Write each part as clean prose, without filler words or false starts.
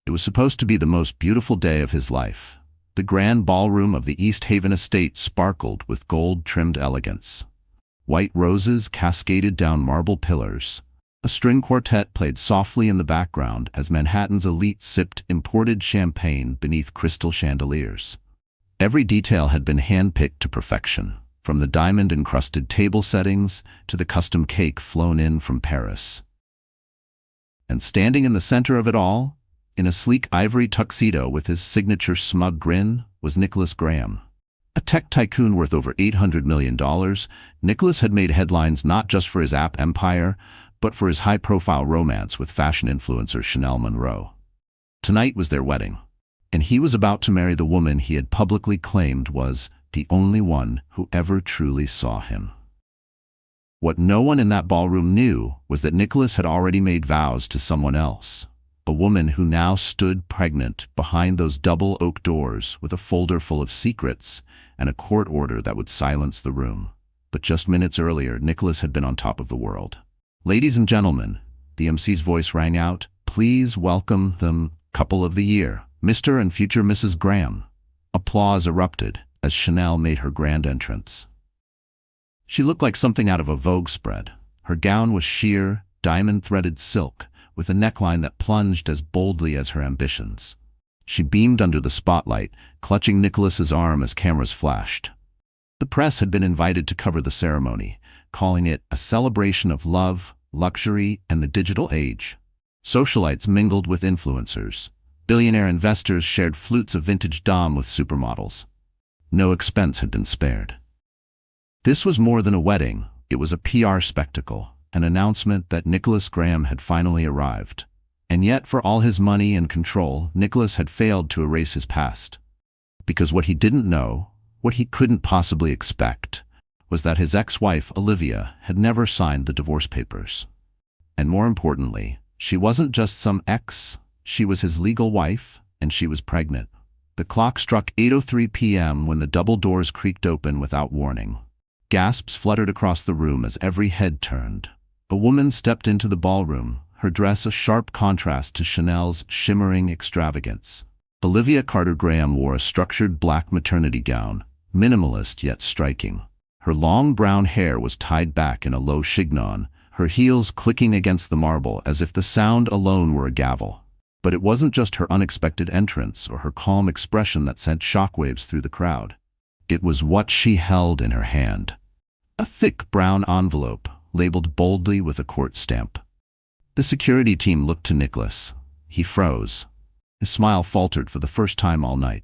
It was supposed to be the most beautiful day of his life. The grand ballroom of the East Haven estate sparkled with gold-trimmed elegance. White roses cascaded down marble pillars. A string quartet played softly in the background as Manhattan's elite sipped imported champagne beneath crystal chandeliers. Every detail had been hand-picked to perfection, from the diamond-encrusted table settings to the custom cake flown in from Paris. And standing in the center of it all, in a sleek ivory tuxedo with his signature smug grin, was Nicholas Graham. A tech tycoon worth over $800 million, Nicholas had made headlines not just for his app empire, but for his high-profile romance with fashion influencer Chanel Monroe. Tonight was their wedding, and he was about to marry the woman he had publicly claimed was the only one who ever truly saw him. What no one in that ballroom knew was that Nicholas had already made vows to someone else, a woman who now stood pregnant behind those double oak doors with a folder full of secrets and a court order that would silence the room. But just minutes earlier, Nicholas had been on top of the world. "Ladies and gentlemen," the MC's voice rang out, "please welcome the couple of the year, Mr. and future Mrs. Graham." Applause erupted as Chanel made her grand entrance. She looked like something out of a Vogue spread. Her gown was sheer, diamond-threaded silk, with a neckline that plunged as boldly as her ambitions. She beamed under the spotlight, clutching Nicholas's arm as cameras flashed. The press had been invited to cover the ceremony, calling it a celebration of love, luxury, and the digital age. Socialites mingled with influencers. Billionaire investors shared flutes of vintage dame with supermodels. No expense had been spared. This was more than a wedding. It was a PR spectacle, an announcement that Nicholas Graham had finally arrived. And yet, for all his money and control, Nicholas had failed to erase his past. Because what he didn't know, what he couldn't possibly expect, was that his ex-wife, Olivia, had never signed the divorce papers. And more importantly, she wasn't just some ex, she was his legal wife, and she was pregnant. The clock struck 8:03 p.m. when the double doors creaked open without warning. Gasps fluttered across the room as every head turned. A woman stepped into the ballroom, her dress a sharp contrast to Chanel's shimmering extravagance. Olivia Carter Graham wore a structured black maternity gown, minimalist yet striking. Her long brown hair was tied back in a low chignon, her heels clicking against the marble as if the sound alone were a gavel. But it wasn't just her unexpected entrance or her calm expression that sent shockwaves through the crowd. It was what she held in her hand. A thick brown envelope, labeled boldly with a court stamp. The security team looked to Nicholas. He froze. His smile faltered for the first time all night.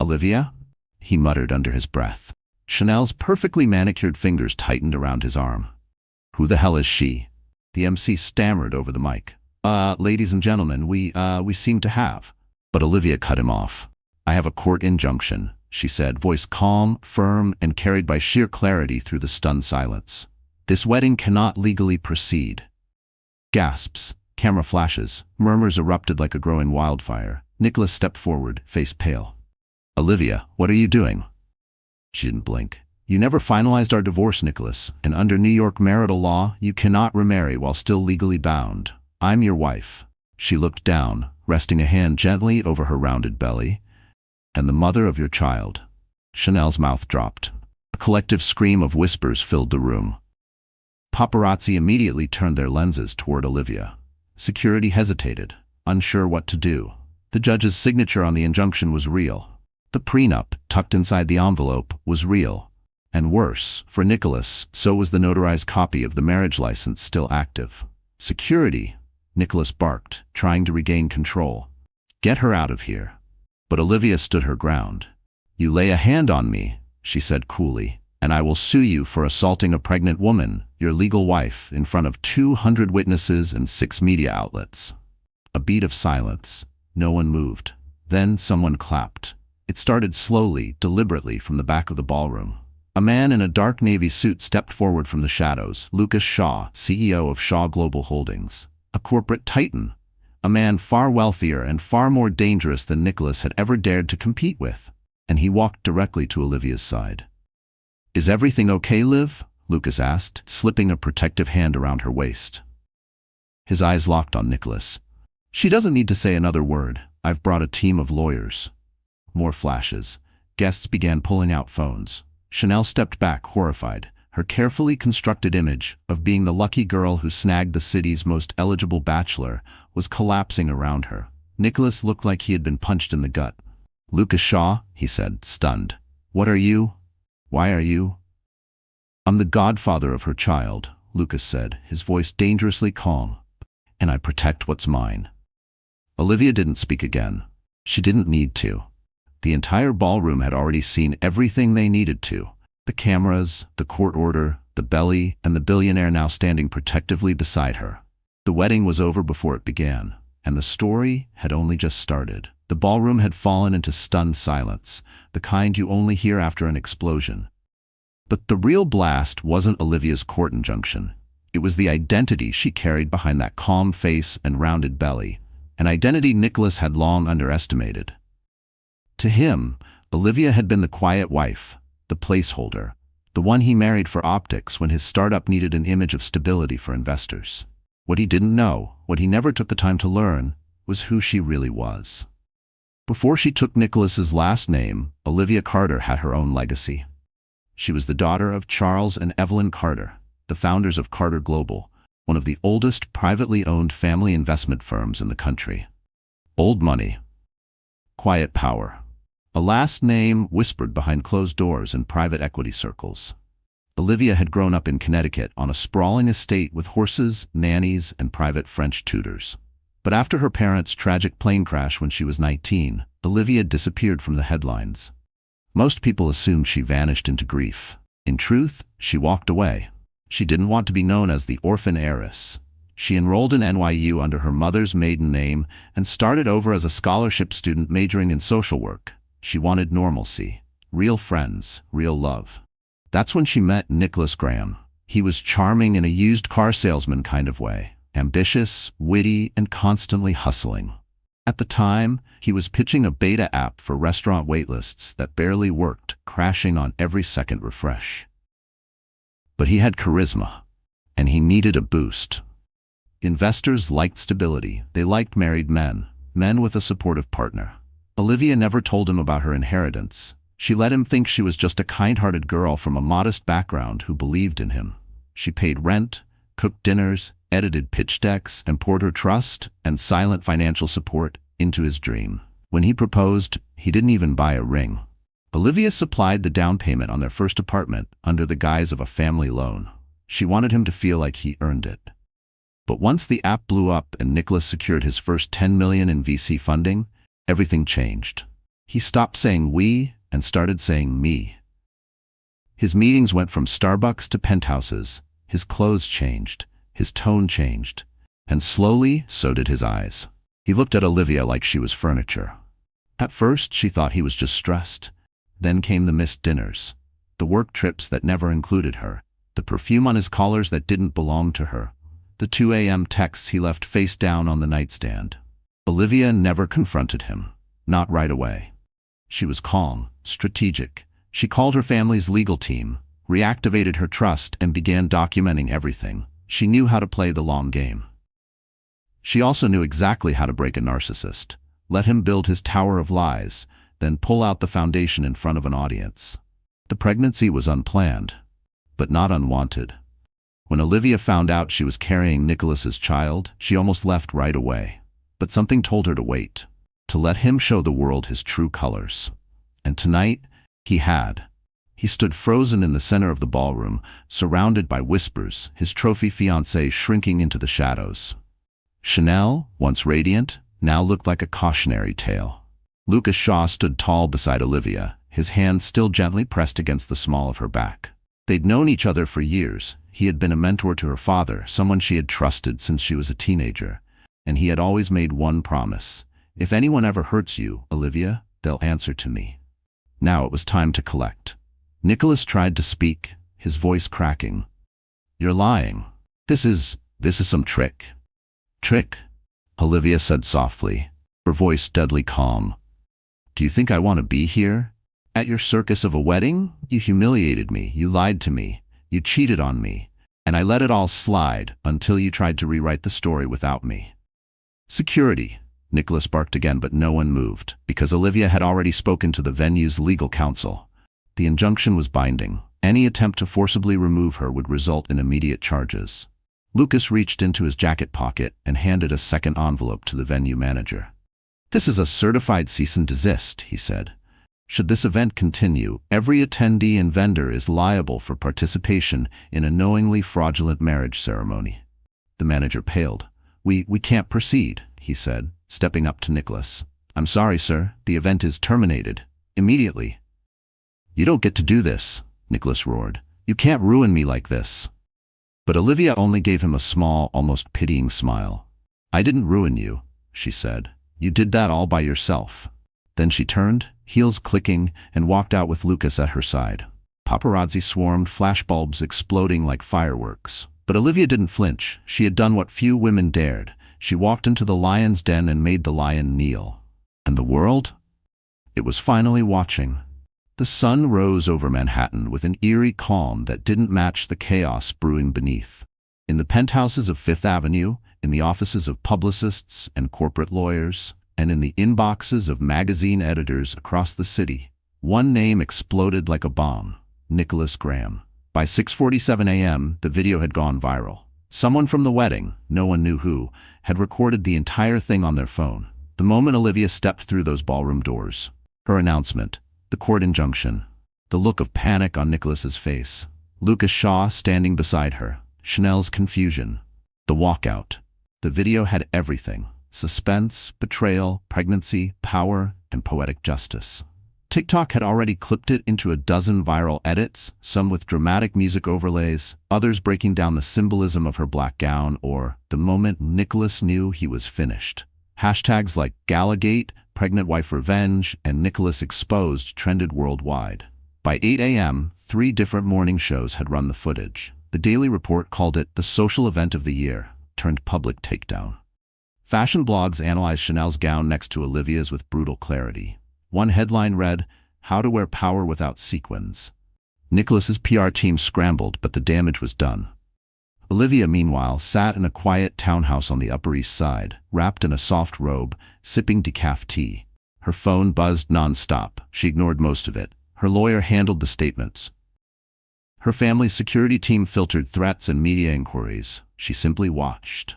"Olivia?" he muttered under his breath. Chanel's perfectly manicured fingers tightened around his arm. "Who the hell is she?" The MC stammered over the mic. Ladies and gentlemen, we seem to have." But Olivia cut him off. "I have a court injunction," she said, voice calm, firm, and carried by sheer clarity through the stunned silence. "This wedding cannot legally proceed." Gasps, camera flashes, murmurs erupted like a growing wildfire. Nicholas stepped forward, face pale. "Olivia, what are you doing?" She didn't blink. "You never finalized our divorce, Nicholas, and under New York marital law, you cannot remarry while still legally bound. I'm your wife." She looked down, resting a hand gently over her rounded belly. "And the mother of your child." Chanel's mouth dropped. A collective scream of whispers filled the room. Paparazzi immediately turned their lenses toward Olivia. Security hesitated, unsure what to do. The judge's signature on the injunction was real. The prenup, tucked inside the envelope, was real. And worse, for Nicholas, so was the notarized copy of the marriage license still active. "Security," Nicholas barked, trying to regain control. "Get her out of here." But Olivia stood her ground. "You lay a hand on me," she said coolly, "and I will sue you for assaulting a pregnant woman, your legal wife, in front of 200 witnesses and 6 media outlets." A beat of silence. No one moved. Then someone clapped. It started slowly, deliberately from the back of the ballroom. A man in a dark navy suit stepped forward from the shadows. Lucas Shaw, CEO of Shaw Global Holdings. A corporate titan. A man far wealthier and far more dangerous than Nicholas had ever dared to compete with. And he walked directly to Olivia's side. "Is everything okay, Liv?" Lucas asked, slipping a protective hand around her waist. His eyes locked on Nicholas. She doesn't need to say another word. I've brought a team of lawyers. More flashes. Guests began pulling out phones. Chanel stepped back, horrified. Her carefully constructed image of being the lucky girl who snagged the city's most eligible bachelor was collapsing around her. Nicholas looked like he had been punched in the gut. "Lucas Shaw," he said, stunned. "What are you? Why are you?" "I'm the godfather of her child," Lucas said, his voice dangerously calm. "And I protect what's mine." Olivia didn't speak again. She didn't need to. The entire ballroom had already seen everything they needed to. The cameras, the court order, the belly, and the billionaire now standing protectively beside her. The wedding was over before it began, and the story had only just started. The ballroom had fallen into stunned silence, the kind you only hear after an explosion. But the real blast wasn't Olivia's court injunction. It was the identity she carried behind that calm face and rounded belly, an identity Nicholas had long underestimated. To him, Olivia had been the quiet wife, the placeholder, the one he married for optics when his startup needed an image of stability for investors. What he didn't know, what he never took the time to learn, was who she really was. Before she took Nicholas's last name, Olivia Carter had her own legacy. She was the daughter of Charles and Evelyn Carter, the founders of Carter Global, one of the oldest privately owned family investment firms in the country. Old money. Quiet power. A last name whispered behind closed doors in private equity circles. Olivia had grown up in Connecticut on a sprawling estate with horses, nannies, and private French tutors. But after her parents' tragic plane crash when she was 19, Olivia disappeared from the headlines. Most people assumed she vanished into grief. In truth, she walked away. She didn't want to be known as the orphan heiress. She enrolled in NYU under her mother's maiden name and started over as a scholarship student majoring in social work. She wanted normalcy, real friends, real love. That's when she met Nicholas Graham. He was charming in a used car salesman kind of way, ambitious, witty, and constantly hustling. At the time, he was pitching a beta app for restaurant waitlists that barely worked, crashing on every second refresh. But he had charisma, and he needed a boost. Investors liked stability. They liked married men, men with a supportive partner. Olivia never told him about her inheritance. She let him think she was just a kind-hearted girl from a modest background who believed in him. She paid rent, cooked dinners, edited pitch decks, and poured her trust and silent financial support into his dream. When he proposed, he didn't even buy a ring. Olivia supplied the down payment on their first apartment under the guise of a family loan. She wanted him to feel like he earned it. But once the app blew up and Nicholas secured his first $10 million in VC funding, everything changed. He stopped saying we and started saying me. His meetings went from Starbucks to penthouses. His clothes changed. His tone changed. And slowly, so did his eyes. He looked at Olivia like she was furniture. At first, she thought he was just stressed. Then came the missed dinners, the work trips that never included her, the perfume on his collars that didn't belong to her, the 2 a.m. texts he left face down on the nightstand. Olivia never confronted him, not right away. She was calm, strategic. She called her family's legal team, reactivated her trust, and began documenting everything. She knew how to play the long game. She also knew exactly how to break a narcissist, let him build his tower of lies, then pull out the foundation in front of an audience. The pregnancy was unplanned, but not unwanted. When Olivia found out she was carrying Nicholas's child, she almost left right away. But something told her to wait, to let him show the world his true colors. And tonight, he had. He stood frozen in the center of the ballroom, surrounded by whispers, his trophy fiancée shrinking into the shadows. Chanel, once radiant, now looked like a cautionary tale. Lucas Shaw stood tall beside Olivia, his hand still gently pressed against the small of her back. They'd known each other for years. He had been a mentor to her father, someone she had trusted since she was a teenager. And he had always made one promise. If anyone ever hurts you, Olivia, they'll answer to me. Now it was time to collect. Nicholas tried to speak, his voice cracking. "You're lying. This is some trick." "Trick?" Olivia said softly, her voice deadly calm. "Do you think I want to be here? At your circus of a wedding? You humiliated me, you lied to me, you cheated on me, and I let it all slide until you tried to rewrite the story without me." Security. Nicholas barked again, but no one moved, because Olivia had already spoken to the venue's legal counsel. The injunction was binding. Any attempt to forcibly remove her would result in immediate charges. Lucas reached into his jacket pocket and handed a second envelope to the venue manager. "This is a certified cease and desist," he said. "Should this event continue, every attendee and vendor is liable for participation in a knowingly fraudulent marriage ceremony." The manager paled. We can't proceed," he said, stepping up to Nicholas. "I'm sorry, sir. The event is terminated. Immediately." "You don't get to do this," Nicholas roared. "You can't ruin me like this." But Olivia only gave him a small, almost pitying smile. "I didn't ruin you," she said. "You did that all by yourself." Then she turned, heels clicking, and walked out with Lucas at her side. Paparazzi swarmed, flashbulbs exploding like fireworks. But Olivia didn't flinch. She had done what few women dared. She walked into the lion's den and made the lion kneel. And the world? It was finally watching. The sun rose over Manhattan with an eerie calm that didn't match the chaos brewing beneath. In the penthouses of Fifth Avenue, in the offices of publicists and corporate lawyers, and in the inboxes of magazine editors across the city, one name exploded like a bomb: Nicholas Graham. By 6:47 a.m., the video had gone viral. Someone from the wedding, no one knew who, had recorded the entire thing on their phone. The moment Olivia stepped through those ballroom doors. Her announcement, the court injunction, the look of panic on Nicholas's face, Lucas Shaw standing beside her, Chanel's confusion, the walkout. The video had everything: suspense, betrayal, pregnancy, power, and poetic justice. TikTok had already clipped it into a dozen viral edits, some with dramatic music overlays, others breaking down the symbolism of her black gown or "the moment Nicholas knew he was finished." Hashtags like Galagate, Pregnant Wife Revenge, and Nicholas Exposed trended worldwide. By 8 a.m., 3 different morning shows had run the footage. The Daily Report called it the social event of the year, turned public takedown. Fashion blogs analyzed Chanel's gown next to Olivia's with brutal clarity. One headline read, "How to Wear Power Without Sequins." Nicholas's PR team scrambled, but the damage was done. Olivia, meanwhile, sat in a quiet townhouse on the Upper East Side, wrapped in a soft robe, sipping decaf tea. Her phone buzzed non-stop. She ignored most of it. Her lawyer handled the statements. Her family's security team filtered threats and media inquiries. She simply watched.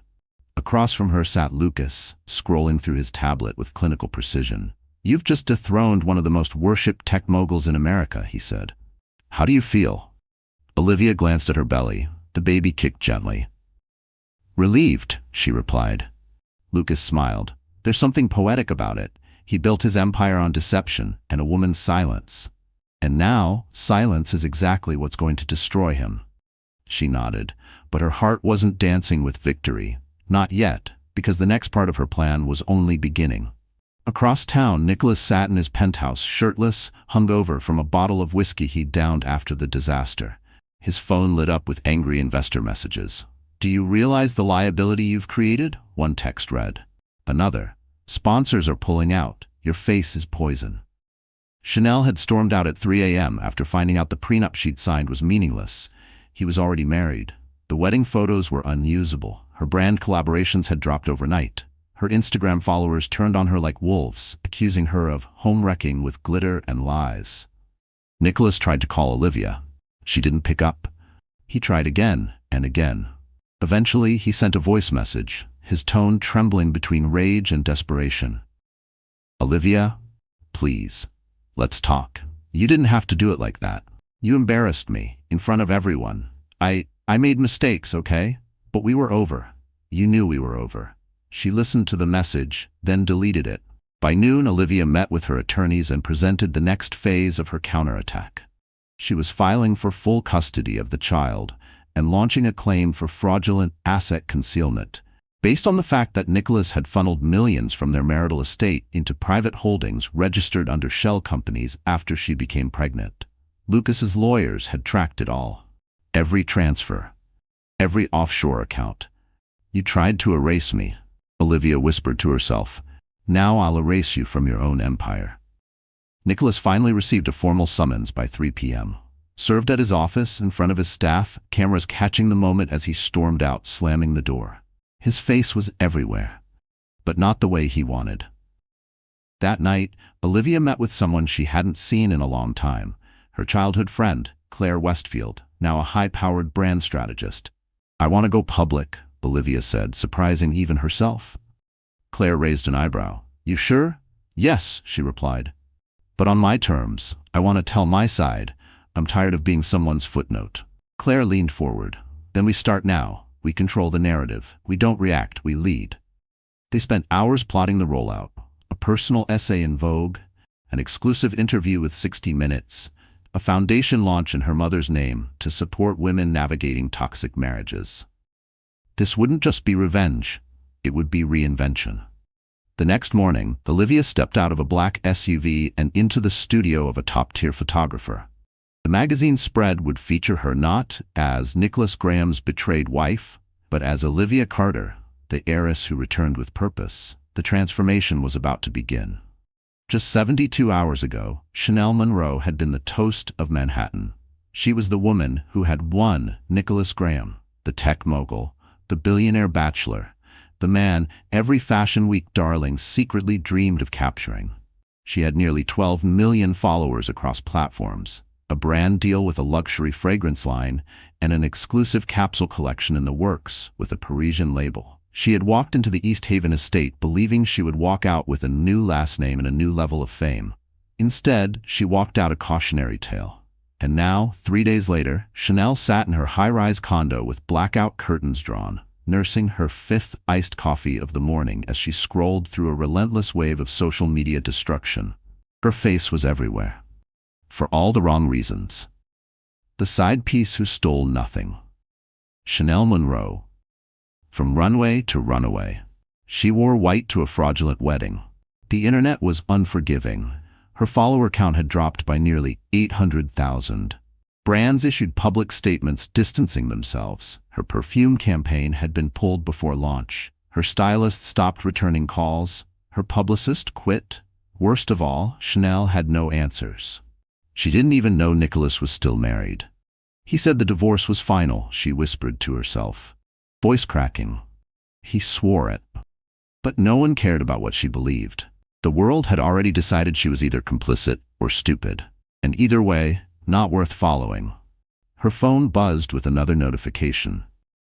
Across from her sat Lucas, scrolling through his tablet with clinical precision. "You've just dethroned one of the most worshipped tech moguls in America," he said. "How do you feel?" Olivia glanced at her belly. The baby kicked gently. "Relieved," she replied. Lucas smiled. "There's something poetic about it. He built his empire on deception and a woman's silence. And now, silence is exactly what's going to destroy him." She nodded, but her heart wasn't dancing with victory. Not yet, because the next part of her plan was only beginning. Across town, Nicholas sat in his penthouse, shirtless, hungover from a bottle of whiskey he'd downed after the disaster. His phone lit up with angry investor messages. "Do you realize the liability you've created?" one text read. Another, "Sponsors are pulling out. Your face is poison." Chanel had stormed out at 3 a.m. after finding out the prenup she'd signed was meaningless. He was already married. The wedding photos were unusable. Her brand collaborations had dropped overnight. Her Instagram followers turned on her like wolves, accusing her of home-wrecking with glitter and lies. Nicholas tried to call Olivia. She didn't pick up. He tried again and again. Eventually, he sent a voice message, his tone trembling between rage and desperation. "Olivia, please, let's talk. You didn't have to do it like that. You embarrassed me, in front of everyone. I made mistakes, okay? But we were over. You knew we were over." She listened to the message, then deleted it. By noon, Olivia met with her attorneys and presented the next phase of her counterattack. She was filing for full custody of the child and launching a claim for fraudulent asset concealment, based on the fact that Nicholas had funneled millions from their marital estate into private holdings registered under shell companies after she became pregnant. Lucas's lawyers had tracked it all. Every transfer, every offshore account. "You tried to erase me," Olivia whispered to herself. "Now I'll erase you from your own empire." Nicholas finally received a formal summons by 3 p.m. Served at his office in front of his staff, cameras catching the moment as he stormed out, slamming the door. His face was everywhere. but not the way he wanted. That night, Olivia met with someone she hadn't seen in a long time, her childhood friend, Claire Westfield, now a high-powered brand strategist. "I want to go public," Olivia said, surprising even herself. Claire raised an eyebrow. "You sure?" "Yes," she replied. "But on my terms. I want to tell my side. I'm tired of being someone's footnote." Claire leaned forward. "Then we start now. We control the narrative. We don't react, we lead." They spent hours plotting the rollout. A personal essay in Vogue, an exclusive interview with 60 Minutes, a foundation launch in her mother's name to support women navigating toxic marriages. This wouldn't just be revenge, it would be reinvention. The next morning, Olivia stepped out of a black SUV and into the studio of a top-tier photographer. The magazine spread would feature her not as Nicholas Graham's betrayed wife, but as Olivia Carter, the heiress who returned with purpose. The transformation was about to begin. Just 72 hours ago, Chanel Monroe had been the toast of Manhattan. She was the woman who had won Nicholas Graham, the tech mogul, the billionaire bachelor, the man every Fashion Week darling secretly dreamed of capturing. She had nearly 12 million followers across platforms, a brand deal with a luxury fragrance line, and an exclusive capsule collection in the works with a Parisian label. She had walked into the East Haven estate believing she would walk out with a new last name and a new level of fame. Instead, she walked out a cautionary tale. And now, 3 days later, Chanel sat in her high-rise condo with blackout curtains drawn, nursing her 5th iced coffee of the morning as she scrolled through a relentless wave of social media destruction. Her face was everywhere. For all the wrong reasons. The side piece who stole nothing. Chanel Monroe. From runway to runaway. She wore white to a fraudulent wedding. The internet was unforgiving. Her follower count had dropped by nearly 800,000. Brands issued public statements distancing themselves. Her perfume campaign had been pulled before launch. Her stylist stopped returning calls. Her publicist quit. Worst of all, Chanel had no answers. She didn't even know Nicholas was still married. He said the divorce was final, she whispered to herself. Voice cracking. He swore it. But no one cared about what she believed. The world had already decided she was either complicit or stupid. And either way, not worth following. Her phone buzzed with another notification.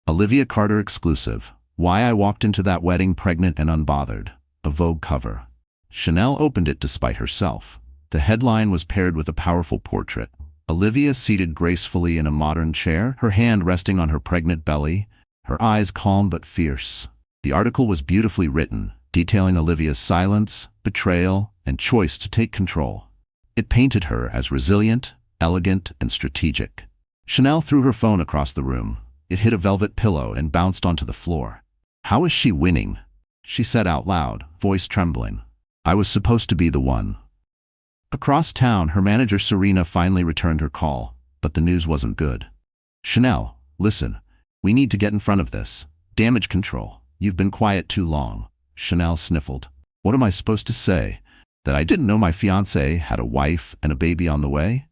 Olivia Carter exclusive. Why I walked into that wedding pregnant and unbothered. A Vogue cover. Chanel opened it despite herself. The headline was paired with a powerful portrait. Olivia seated gracefully in a modern chair, her hand resting on her pregnant belly, her eyes calm but fierce. The article was beautifully written, detailing Olivia's silence, betrayal, and choice to take control. It painted her as resilient, elegant, and strategic. Chanel threw her phone across the room. It hit a velvet pillow and bounced onto the floor. "How is she winning?" she said out loud, voice trembling. "I was supposed to be the one." Across town, her manager Serena finally returned her call, but the news wasn't good. "Chanel, listen. We need to get in front of this. Damage control. You've been quiet too long." Chanel sniffled. "What am I supposed to say? That I didn't know my fiancé had a wife and a baby on the way?"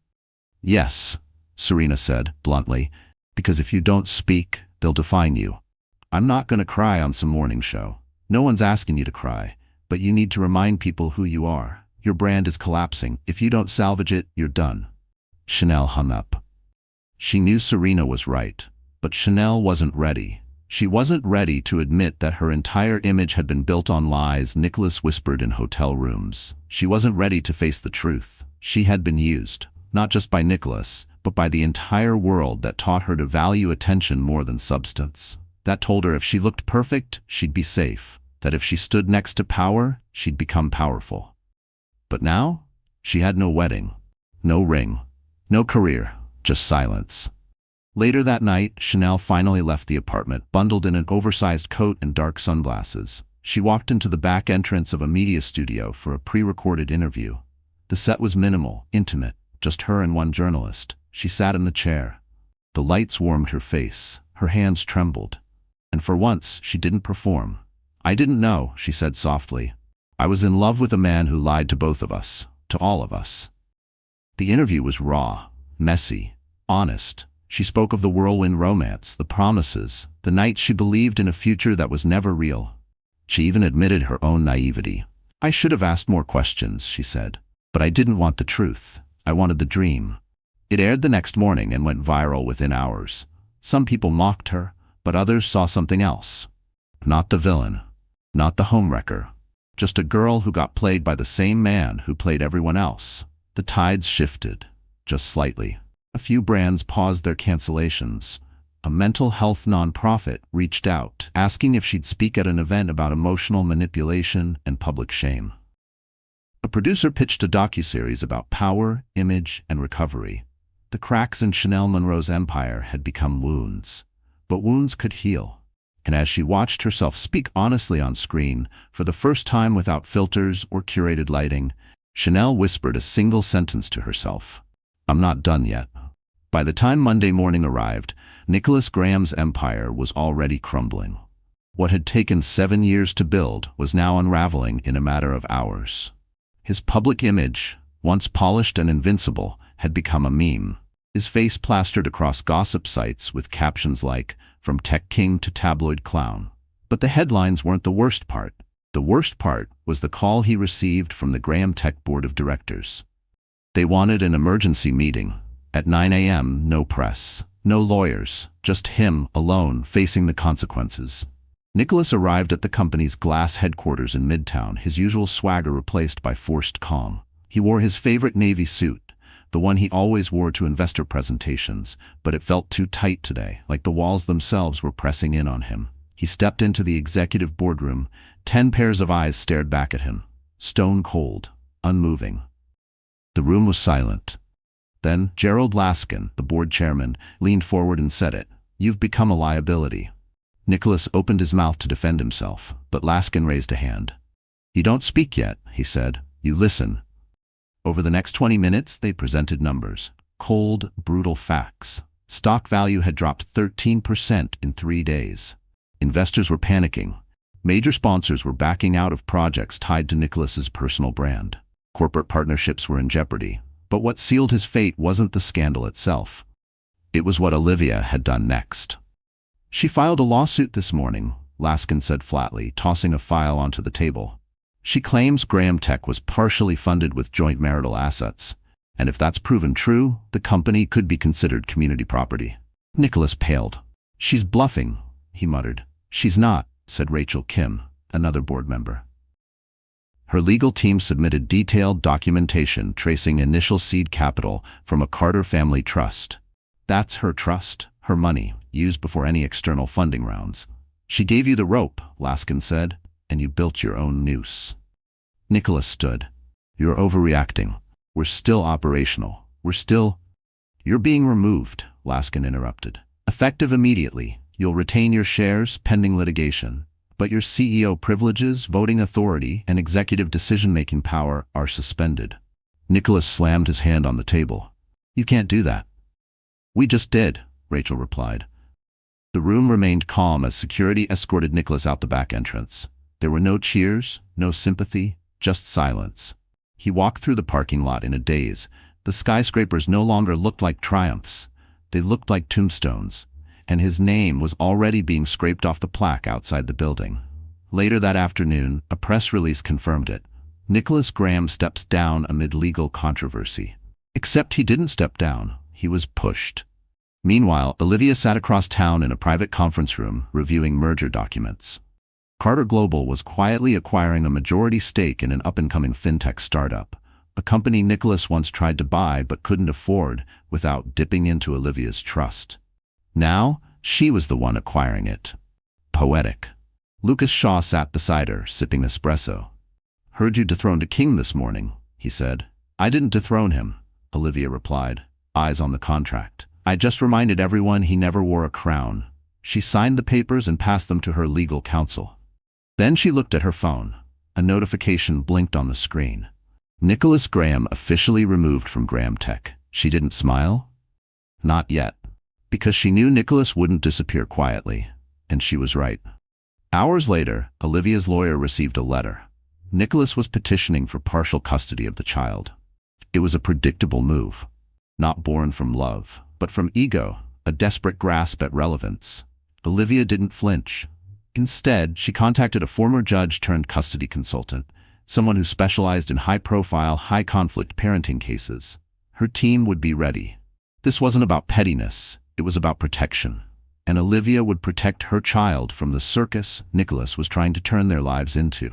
"Yes," Serena said, bluntly, "because if you don't speak, they'll define you. I'm not going to cry on some morning show. No one's asking you to cry, but you need to remind people who you are. Your brand is collapsing. If you don't salvage it, you're done." Chanel hung up. She knew Serena was right, but Chanel wasn't ready. She wasn't ready to admit that her entire image had been built on lies Nicholas whispered in hotel rooms. She wasn't ready to face the truth. She had been used, not just by Nicholas, but by the entire world that taught her to value attention more than substance. That told her if she looked perfect, she'd be safe. That if she stood next to power, she'd become powerful. But now, she had no wedding, no ring, no career, just silence. Later that night, Chanel finally left the apartment, bundled in an oversized coat and dark sunglasses. She walked into the back entrance of a media studio for a pre-recorded interview. The set was minimal, intimate, just her and one journalist. She sat in the chair. The lights warmed her face. Her hands trembled. And for once, she didn't perform. "I didn't know," she said softly. "I was in love with a man who lied to both of us, to all of us." The interview was raw, messy, honest. She spoke of the whirlwind romance, the promises, the nights she believed in a future that was never real. She even admitted her own naivety. "I should have asked more questions," she said. "But I didn't want the truth. I wanted the dream." It aired the next morning and went viral within hours. Some people mocked her, but others saw something else. Not the villain. Not the homewrecker. Just a girl who got played by the same man who played everyone else. The tides shifted, just slightly. A few brands paused their cancellations. A mental health nonprofit reached out, asking if she'd speak at an event about emotional manipulation and public shame. A producer pitched a docuseries about power, image, and recovery. The cracks in Chanel Monroe's empire had become wounds. But wounds could heal. And as she watched herself speak honestly on screen, for the first time without filters or curated lighting, Chanel whispered a single sentence to herself: "I'm not done yet." By the time Monday morning arrived, Nicholas Graham's empire was already crumbling. What had taken 7 years to build was now unraveling in a matter of hours. His public image, once polished and invincible, had become a meme. His face plastered across gossip sites with captions like, "From tech king to tabloid clown." But the headlines weren't the worst part. The worst part was the call he received from the Graham Tech Board of Directors. They wanted an emergency meeting. At 9 a.m., no press, no lawyers, just him alone facing the consequences. Nicholas arrived at the company's glass headquarters in Midtown, his usual swagger replaced by forced calm. He wore his favorite navy suit, the one he always wore to investor presentations, but it felt too tight today, like the walls themselves were pressing in on him. He stepped into the executive boardroom. 10 pairs of eyes stared back at him, stone cold, unmoving. The room was silent. Then Gerald Laskin, the board chairman, leaned forward and said it. "You've become a liability." Nicholas opened his mouth to defend himself, but Laskin raised a hand. "You don't speak yet," he said. "You listen." Over the next 20 minutes, they presented numbers. Cold, brutal facts. Stock value had dropped 13% in 3 days. Investors were panicking. Major sponsors were backing out of projects tied to Nicholas's personal brand. Corporate partnerships were in jeopardy. But what sealed his fate wasn't the scandal itself. It was what Olivia had done next. "She filed a lawsuit this morning," Laskin said flatly, tossing a file onto the table. "She claims Graham Tech was partially funded with joint marital assets, and if that's proven true, the company could be considered community property." Nicholas paled. "She's bluffing," he muttered. "She's not," said Rachel Kim, another board member. Her legal team submitted detailed documentation tracing initial seed capital from a Carter family trust. That's her trust, her money, used before any external funding rounds. "She gave you the rope," Laskin said, "and you built your own noose." Nicholas stood. "You're overreacting. We're still operational. You're being removed," Laskin interrupted. "Effective immediately. You'll retain your shares pending litigation. But your CEO privileges, voting authority, and executive decision-making power are suspended." Nicholas slammed his hand on the table. "You can't do that." "We just did," Rachel replied. The room remained calm as security escorted Nicholas out the back entrance. There were no cheers, no sympathy, just silence. He walked through the parking lot in a daze. The skyscrapers no longer looked like triumphs. They looked like tombstones. And his name was already being scraped off the plaque outside the building. Later that afternoon, a press release confirmed it. Nicholas Graham steps down amid legal controversy. Except he didn't step down, he was pushed. Meanwhile, Olivia sat across town in a private conference room, reviewing merger documents. Carter Global was quietly acquiring a majority stake in an up-and-coming fintech startup, a company Nicholas once tried to buy but couldn't afford without dipping into Olivia's trust. Now, she was the one acquiring it. Poetic. Lucas Shaw sat beside her, sipping espresso. "Heard you dethroned a king this morning," he said. "I didn't dethrone him," Olivia replied, eyes on the contract. "I just reminded everyone he never wore a crown." She signed the papers and passed them to her legal counsel. Then she looked at her phone. A notification blinked on the screen. Nicholas Graham officially removed from Graham Tech. She didn't smile? Not yet. Because she knew Nicholas wouldn't disappear quietly, and she was right. Hours later, Olivia's lawyer received a letter. Nicholas was petitioning for partial custody of the child. It was a predictable move, not born from love, but from ego, a desperate grasp at relevance. Olivia didn't flinch. Instead, she contacted a former judge-turned-custody consultant, someone who specialized in high-profile, high-conflict parenting cases. Her team would be ready. This wasn't about pettiness, it was about protection. And Olivia would protect her child from the circus Nicholas was trying to turn their lives into.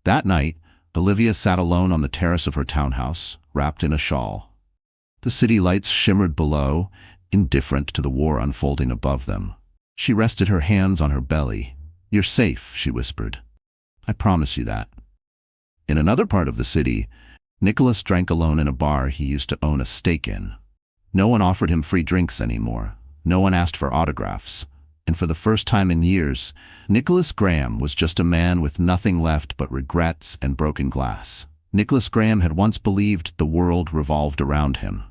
That night, Olivia sat alone on the terrace of her townhouse, wrapped in a shawl. The city lights shimmered below, indifferent to the war unfolding above them. She rested her hands on her belly. "You're safe," she whispered. "I promise you that." In another part of the city, Nicholas drank alone in a bar he used to own a stake in. No one offered him free drinks anymore. No one asked for autographs. And for the first time in years, Nicholas Graham was just a man with nothing left but regrets and broken glass. Nicholas Graham had once believed the world revolved around him.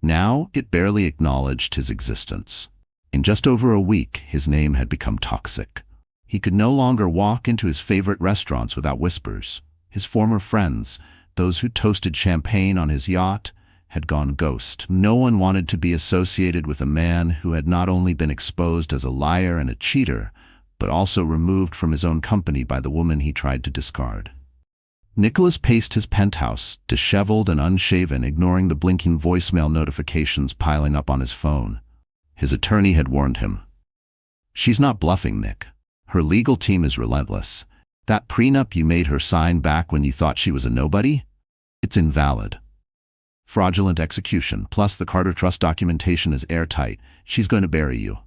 Now it barely acknowledged his existence. In just over a week, his name had become toxic. He could no longer walk into his favorite restaurants without whispers. His former friends, those who toasted champagne on his yacht, had gone ghost. No one wanted to be associated with a man who had not only been exposed as a liar and a cheater, but also removed from his own company by the woman he tried to discard. Nicholas paced his penthouse, disheveled and unshaven, ignoring the blinking voicemail notifications piling up on his phone. His attorney had warned him. "She's not bluffing, Nick. Her legal team is relentless. That prenup you made her sign back when you thought she was a nobody? It's invalid. Fraudulent execution, plus the Carter Trust documentation is airtight. She's going to bury you."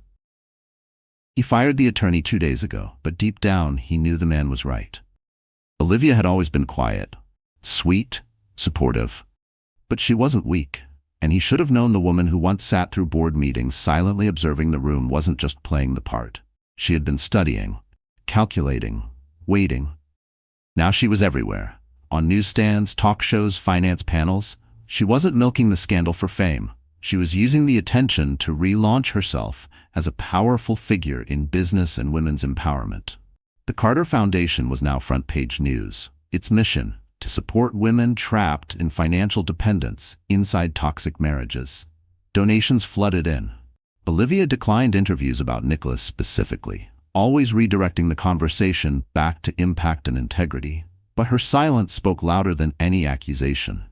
He fired the attorney 2 days ago, but deep down he knew the man was right. Olivia had always been quiet, sweet, supportive. But she wasn't weak, and he should have known the woman who once sat through board meetings silently observing the room wasn't just playing the part. She had been studying, calculating, waiting. Now she was everywhere, on newsstands, talk shows, finance panels. She wasn't milking the scandal for fame. She was using the attention to relaunch herself as a powerful figure in business and women's empowerment. The Carter Foundation was now front-page news. Its mission, to support women trapped in financial dependence inside toxic marriages. Donations flooded in. Olivia declined interviews about Nicholas specifically, always redirecting the conversation back to impact and integrity. But her silence spoke louder than any accusation.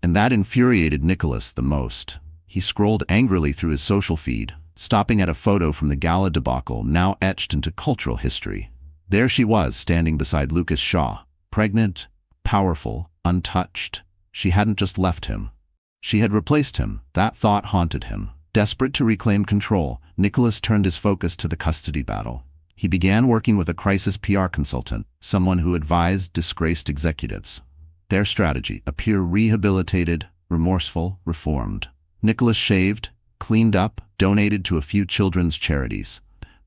And that infuriated Nicholas the most. He scrolled angrily through his social feed, stopping at a photo from the gala debacle now etched into cultural history. There she was, standing beside Lucas Shaw, pregnant, powerful, untouched. She hadn't just left him. She had replaced him. That thought haunted him. Desperate to reclaim control, Nicholas turned his focus to the custody battle. He began working with a crisis PR consultant, someone who advised disgraced executives. Their strategy: appear rehabilitated, remorseful, reformed. Nicholas shaved, cleaned up, donated to a few children's charities,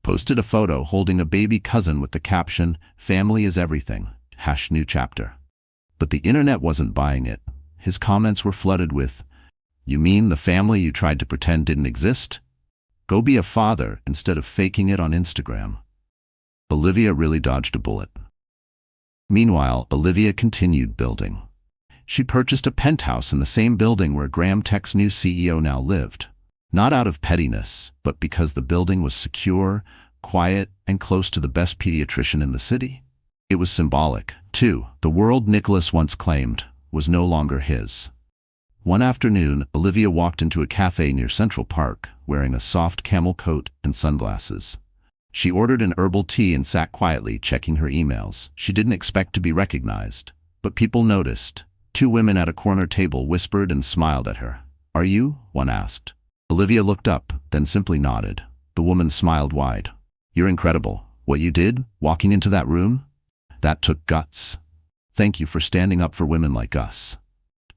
posted a photo holding a baby cousin with the caption, "Family is everything, #new chapter." But the internet wasn't buying it. His comments were flooded with, "You mean the family you tried to pretend didn't exist? Go be a father instead of faking it on Instagram." Olivia really dodged a bullet. Meanwhile, Olivia continued building. She purchased a penthouse in the same building where Graham Tech's new CEO now lived. Not out of pettiness, but because the building was secure, quiet, and close to the best pediatrician in the city. It was symbolic, too. The world Nicholas once claimed was no longer his. One afternoon, Olivia walked into a cafe near Central Park, wearing a soft camel coat and sunglasses. She ordered an herbal tea and sat quietly, checking her emails. She didn't expect to be recognized, but people noticed. 2 women at a corner table whispered and smiled at her. "Are you?" one asked. Olivia looked up, then simply nodded. The woman smiled wide. "You're incredible. What you did, walking into that room? That took guts. Thank you for standing up for women like us."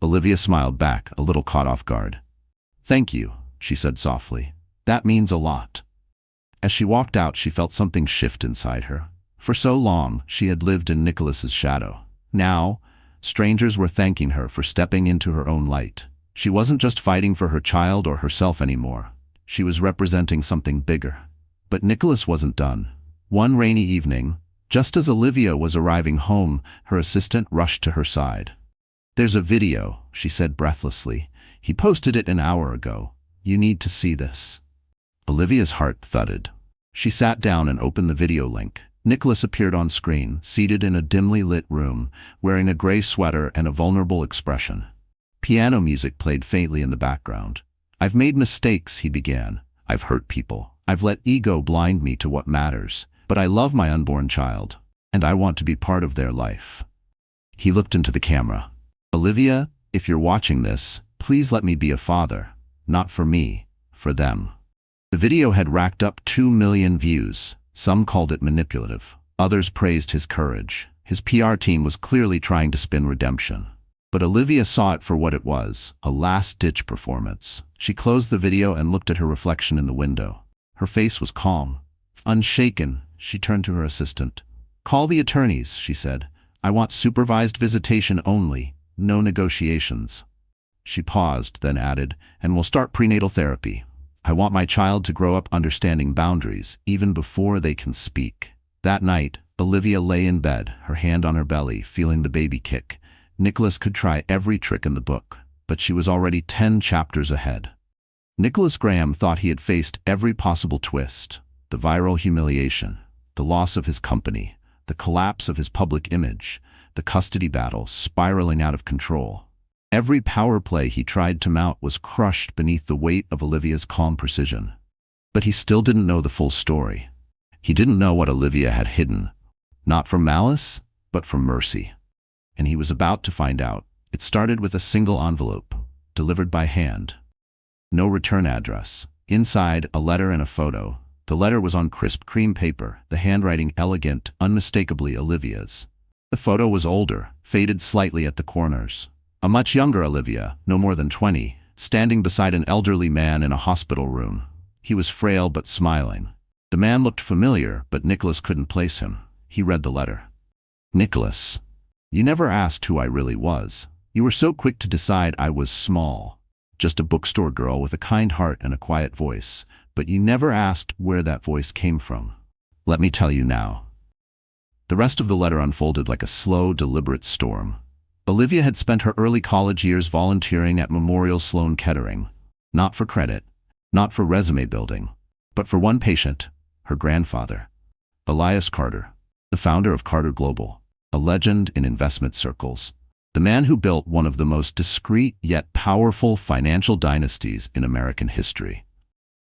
Olivia smiled back, a little caught off guard. "Thank you," she said softly. "That means a lot." As she walked out, she felt something shift inside her. For so long, she had lived in Nicholas's shadow. Now, strangers were thanking her for stepping into her own light. She wasn't just fighting for her child or herself anymore. She was representing something bigger. But Nicholas wasn't done. One rainy evening, just as Olivia was arriving home, her assistant rushed to her side. "There's a video," she said breathlessly. "He posted it an hour ago. You need to see this." Olivia's heart thudded. She sat down and opened the video link. Nicholas appeared on screen, seated in a dimly lit room, wearing a gray sweater and a vulnerable expression. Piano music played faintly in the background. "I've made mistakes," he began. "I've hurt people. I've let ego blind me to what matters. But I love my unborn child, and I want to be part of their life." He looked into the camera. "Olivia, if you're watching this, please let me be a father. Not for me, for them." The video had racked up 2 million views. Some called it manipulative. Others praised his courage. His PR team was clearly trying to spin redemption. But Olivia saw it for what it was, a last-ditch performance. She closed the video and looked at her reflection in the window. Her face was calm. Unshaken, she turned to her assistant. "Call the attorneys," she said. "I want supervised visitation only, no negotiations." She paused, then added, "And we'll start prenatal therapy. I want my child to grow up understanding boundaries, even before they can speak." That night, Olivia lay in bed, her hand on her belly, feeling the baby kick. Nicholas could try every trick in the book, but she was already 10 chapters ahead. Nicholas Graham thought he had faced every possible twist: the viral humiliation, the loss of his company, the collapse of his public image, the custody battle spiraling out of control. Every power play he tried to mount was crushed beneath the weight of Olivia's calm precision. But he still didn't know the full story. He didn't know what Olivia had hidden, not from malice, but from mercy. And he was about to find out. It started with a single envelope, delivered by hand. No return address. Inside, a letter and a photo. The letter was on crisp cream paper, the handwriting elegant, unmistakably Olivia's. The photo was older, faded slightly at the corners. A much younger Olivia, no more than 20, standing beside an elderly man in a hospital room. He was frail but smiling. The man looked familiar, but Nicholas couldn't place him. He read the letter. "Nicholas, you never asked who I really was. You were so quick to decide I was small. Just a bookstore girl with a kind heart and a quiet voice. But you never asked where that voice came from. Let me tell you now." The rest of the letter unfolded like a slow, deliberate storm. Olivia had spent her early college years volunteering at Memorial Sloan Kettering. Not for credit, not for resume building, but for one patient, her grandfather, Elias Carter, the founder of Carter Global, a legend in investment circles. The man who built one of the most discreet yet powerful financial dynasties in American history.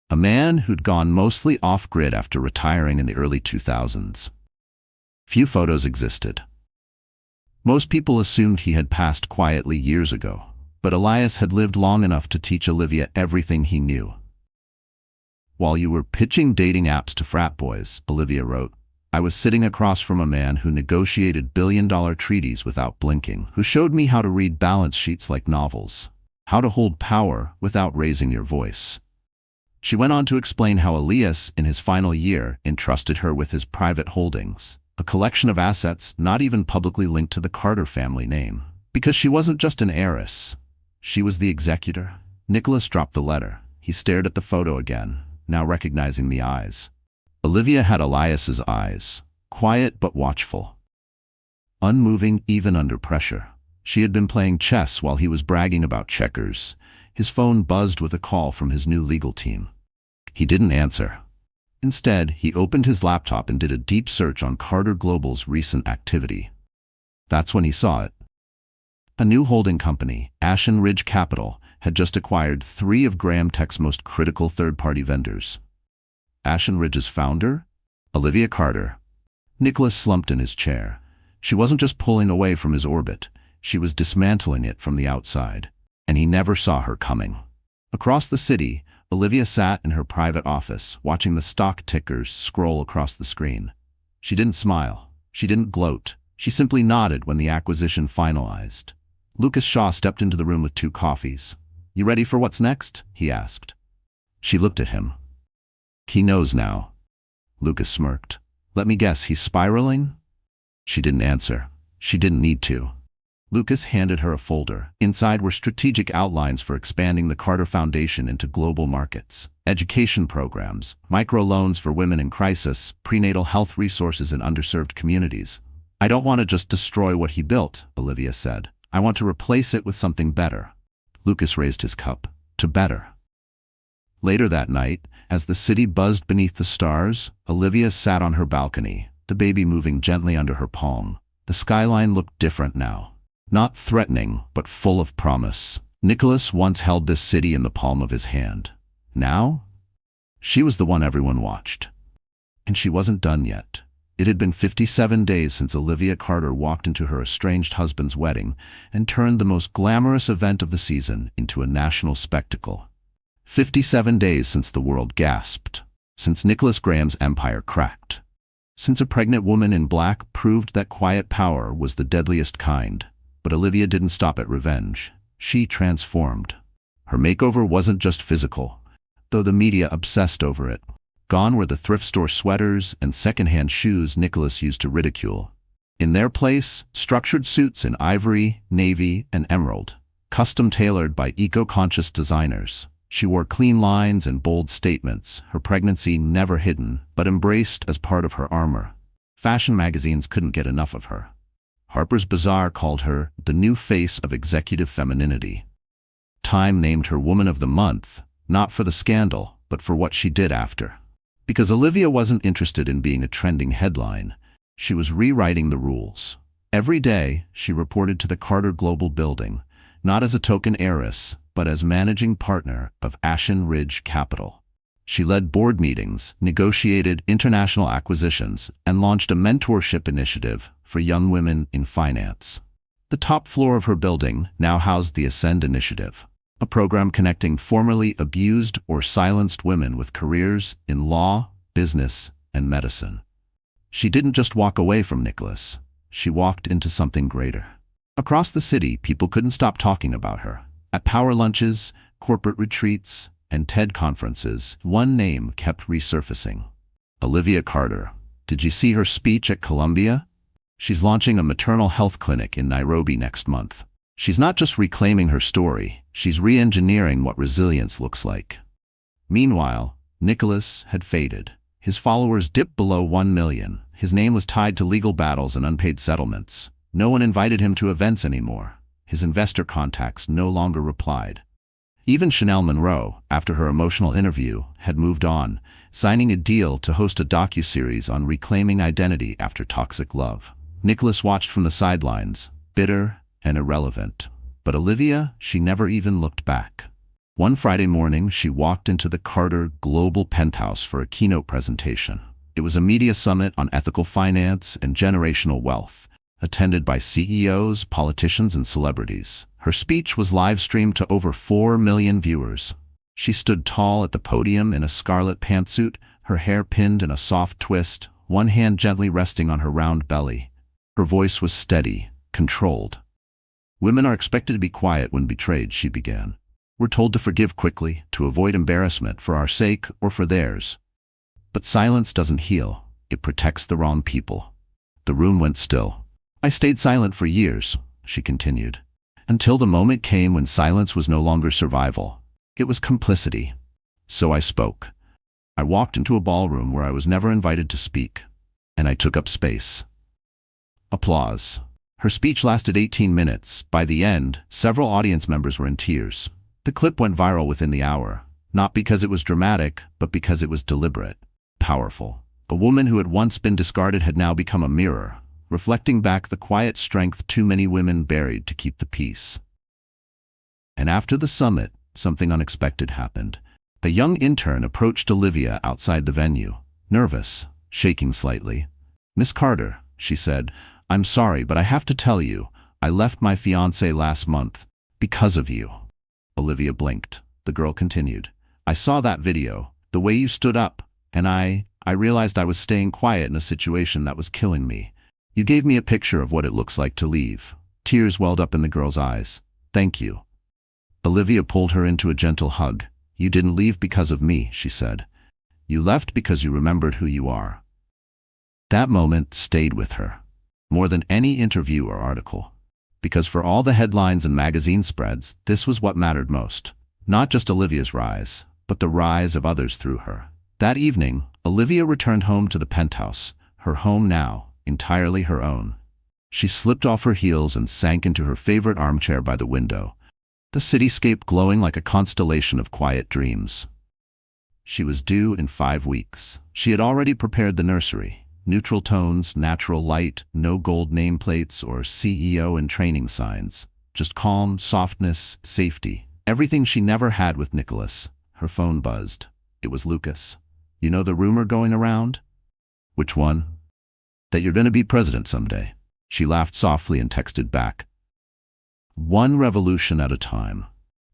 A man who'd gone mostly off-grid after retiring in the early 2000s. Few photos existed. Most people assumed he had passed quietly years ago, but Elias had lived long enough to teach Olivia everything he knew. "While you were pitching dating apps to frat boys," Olivia wrote, "I was sitting across from a man who negotiated billion-dollar treaties without blinking, who showed me how to read balance sheets like novels, how to hold power without raising your voice." She went on to explain how Elias, in his final year, entrusted her with his private holdings, a collection of assets not even publicly linked to the Carter family name. Because she wasn't just an heiress. She was the executor. Nicholas dropped the letter. He stared at the photo again, now recognizing the eyes. Olivia had Elias's eyes, quiet but watchful. Unmoving even under pressure. She had been playing chess while he was bragging about checkers. His phone buzzed with a call from his new legal team. He didn't answer. Instead, he opened his laptop and did a deep search on Carter Global's recent activity. That's when he saw it. A new holding company, Ashen Ridge Capital, had just acquired 3 of Graham Tech's most critical third-party vendors. Ashen Ridge's founder? Olivia Carter. Nicholas slumped in his chair. She wasn't just pulling away from his orbit, she was dismantling it from the outside. And he never saw her coming. Across the city, Olivia sat in her private office, watching the stock tickers scroll across the screen. She didn't smile. She didn't gloat. She simply nodded when the acquisition finalized. Lucas Shaw stepped into the room with 2 coffees. "You ready for what's next?" he asked. She looked at him. "He knows now." Lucas smirked. "Let me guess, he's spiraling?" She didn't answer. She didn't need to. Lucas handed her a folder. Inside were strategic outlines for expanding the Carter Foundation into global markets, education programs, microloans for women in crisis, prenatal health resources in underserved communities. "I don't want to just destroy what he built," Olivia said. "I want to replace it with something better." Lucas raised his cup. "To better." Later that night, as the city buzzed beneath the stars, Olivia sat on her balcony, the baby moving gently under her palm. The skyline looked different now. Not threatening, but full of promise. Nicholas once held this city in the palm of his hand. Now, she was the one everyone watched. And she wasn't done yet. It had been 57 days since Olivia Carter walked into her estranged husband's wedding and turned the most glamorous event of the season into a national spectacle. 57 days since the world gasped. Since Nicholas Graham's empire cracked. Since a pregnant woman in black proved that quiet power was the deadliest kind. But Olivia didn't stop at revenge. She transformed. Her makeover wasn't just physical, though the media obsessed over it. Gone were the thrift store sweaters and secondhand shoes Nicholas used to ridicule. In their place, structured suits in ivory, navy, and emerald, custom-tailored by eco-conscious designers. She wore clean lines and bold statements, her pregnancy never hidden, but embraced as part of her armor. Fashion magazines couldn't get enough of her. Harper's Bazaar called her the new face of executive femininity. Time named her Woman of the Month, not for the scandal, but for what she did after. Because Olivia wasn't interested in being a trending headline, she was rewriting the rules. Every day, she reported to the Carter Global Building, not as a token heiress, but as managing partner of Ashen Ridge Capital. She led board meetings, negotiated international acquisitions, and launched a mentorship initiative for young women in finance. The top floor of her building now housed the Ascend Initiative, a program connecting formerly abused or silenced women with careers in law, business, and medicine. She didn't just walk away from Nicholas. She walked into something greater. Across the city, people couldn't stop talking about her. At power lunches, corporate retreats, and TED conferences, one name kept resurfacing. Olivia Carter. Did you see her speech at Columbia? She's launching a maternal health clinic in Nairobi next month. She's not just reclaiming her story, she's re-engineering what resilience looks like. Meanwhile, Nicholas had faded. His followers dipped below 1 million. His name was tied to legal battles and unpaid settlements. No one invited him to events anymore. His investor contacts no longer replied. Even Chanel Monroe, after her emotional interview, had moved on, signing a deal to host a docuseries on reclaiming identity after toxic love. Nicholas watched from the sidelines, bitter and irrelevant. But Olivia, she never even looked back. One Friday morning, she walked into the Carter Global Penthouse for a keynote presentation. It was a media summit on ethical finance and generational wealth, attended by CEOs, politicians, and celebrities. Her speech was live-streamed to over 4 million viewers. She stood tall at the podium in a scarlet pantsuit, her hair pinned in a soft twist, one hand gently resting on her round belly. Her voice was steady, controlled. Women are expected to be quiet when betrayed, she began. We're told to forgive quickly, to avoid embarrassment for our sake or for theirs. But silence doesn't heal. It protects the wrong people. The room went still. I stayed silent for years, she continued, until the moment came when silence was no longer survival. It was complicity. So I spoke. I walked into a ballroom where I was never invited to speak, and I took up space. Applause. Her speech lasted 18 minutes. By the end, several audience members were in tears. The clip went viral within the hour, not because it was dramatic, but because it was deliberate, powerful. A woman who had once been discarded had now become a mirror, reflecting back the quiet strength too many women buried to keep the peace. And after the summit, something unexpected happened. A young intern approached Olivia outside the venue, nervous, shaking slightly. "Miss Carter," she said, "I'm sorry, but I have to tell you, I left my fiancé last month because of you." Olivia blinked. The girl continued, "I saw that video, the way you stood up, and I realized I was staying quiet in a situation that was killing me. You gave me a picture of what it looks like to leave." Tears welled up in the girl's eyes. "Thank you." Olivia pulled her into a gentle hug. "You didn't leave because of me," she said. "You left because you remembered who you are." That moment stayed with her, more than any interview or article. Because for all the headlines and magazine spreads, this was what mattered most. Not just Olivia's rise, but the rise of others through her. That evening, Olivia returned home to the penthouse, her home now, entirely her own. She slipped off her heels and sank into her favorite armchair by the window, the cityscape glowing like a constellation of quiet dreams. She was due in 5 weeks. She had already prepared the nursery. Neutral tones, natural light, no gold nameplates or CEO in training signs. Just calm, softness, safety. Everything she never had with Nicholas. Her phone buzzed. It was Lucas. "You know the rumor going around?" "Which one?" "That you're going to be president someday." She laughed softly and texted back, "One revolution at a time."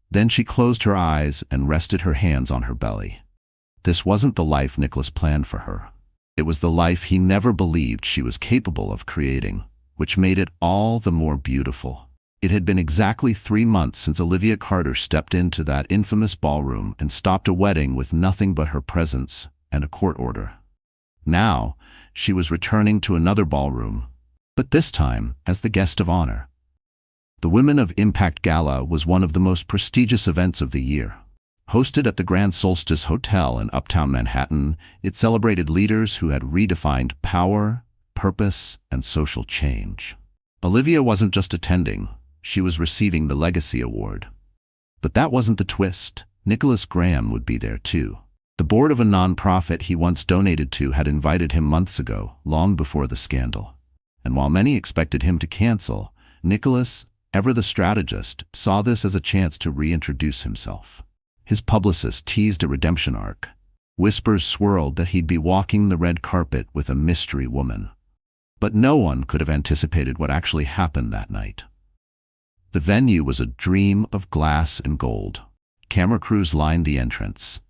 Then she closed her eyes and rested her hands on her belly. This wasn't the life Nicholas planned for her. It was the life he never believed she was capable of creating, which made it all the more beautiful. It had been exactly 3 months since Olivia Carter stepped into that infamous ballroom and stopped a wedding with nothing but her presence and a court order. Now, she was returning to another ballroom, but this time as the guest of honor. The Women of Impact Gala was one of the most prestigious events of the year. Hosted at the Grand Solstice Hotel in Uptown Manhattan, it celebrated leaders who had redefined power, purpose, and social change. Olivia wasn't just attending, she was receiving the Legacy Award. But that wasn't the twist. Nicholas Graham would be there too. The board of a nonprofit he once donated to had invited him months ago, long before the scandal. And while many expected him to cancel, Nicholas, ever the strategist, saw this as a chance to reintroduce himself. His publicist teased a redemption arc. Whispers swirled that he'd be walking the red carpet with a mystery woman. But no one could have anticipated what actually happened that night. The venue was a dream of glass and gold. Camera crews lined the entrance.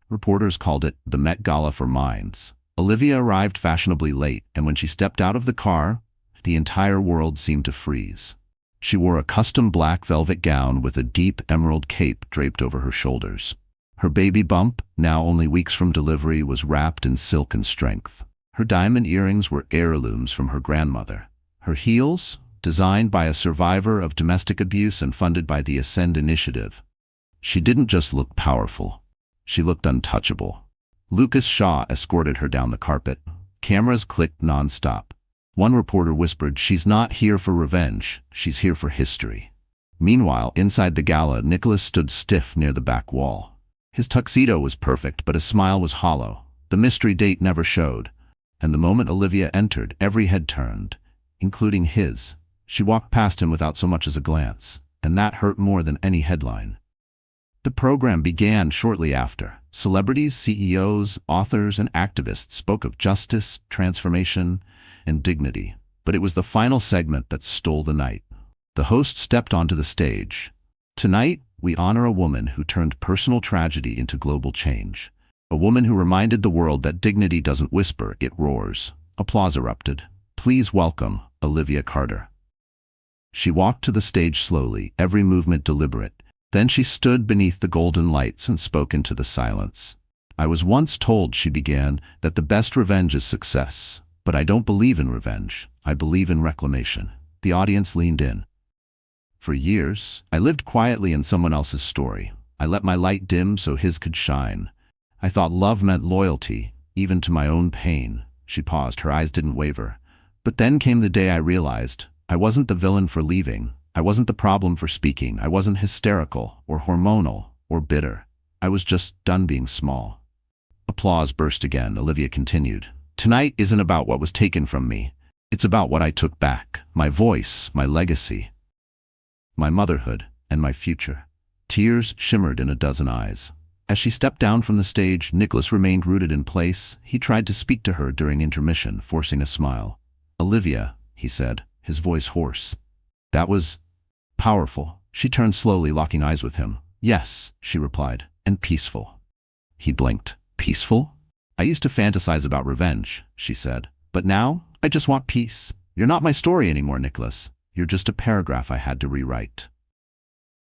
Reporters called it the Met Gala for Minds. Olivia arrived fashionably late, and when she stepped out of the car, the entire world seemed to freeze. She wore a custom black velvet gown with a deep emerald cape draped over her shoulders. Her baby bump, now only weeks from delivery, was wrapped in silk and strength. Her diamond earrings were heirlooms from her grandmother. Her heels, designed by a survivor of domestic abuse and funded by the Ascend Initiative. She didn't just look powerful. She looked untouchable. Lucas Shaw escorted her down the carpet. Cameras clicked nonstop. One reporter whispered, "She's not here for revenge, she's here for history." Meanwhile, inside the gala, Nicholas stood stiff near the back wall. His tuxedo was perfect, but his smile was hollow. The mystery date never showed. And the moment Olivia entered, every head turned, including his. She walked past him without so much as a glance, and that hurt more than any headline. The program began shortly after. Celebrities, CEOs, authors, and activists spoke of justice, transformation, and dignity. But it was the final segment that stole the night. The host stepped onto the stage. "Tonight, we honor a woman who turned personal tragedy into global change. A woman who reminded the world that dignity doesn't whisper, it roars." Applause erupted. "Please welcome Olivia Carter." She walked to the stage slowly, every movement deliberate. Then she stood beneath the golden lights and spoke into the silence. "I was once told," she began, "that the best revenge is success. But I don't believe in revenge. I believe in reclamation." The audience leaned in. "For years, I lived quietly in someone else's story. I let my light dim so his could shine. I thought love meant loyalty, even to my own pain." She paused, her eyes didn't waver. "But then came the day I realized I wasn't the villain for leaving. I wasn't the problem for speaking. I wasn't hysterical, or hormonal, or bitter. I was just done being small." Applause burst again. Olivia continued. "Tonight isn't about what was taken from me. It's about what I took back. My voice, my legacy, my motherhood, and my future." Tears shimmered in a dozen eyes. As she stepped down from the stage, Nicholas remained rooted in place. He tried to speak to her during intermission, forcing a smile. "Olivia," he said, his voice hoarse. "That was powerful." She turned slowly, locking eyes with him. "Yes," she replied, "and peaceful." He blinked. "Peaceful?" "I used to fantasize about revenge," she said. "But now, I just want peace. You're not my story anymore, Nicholas. You're just a paragraph I had to rewrite."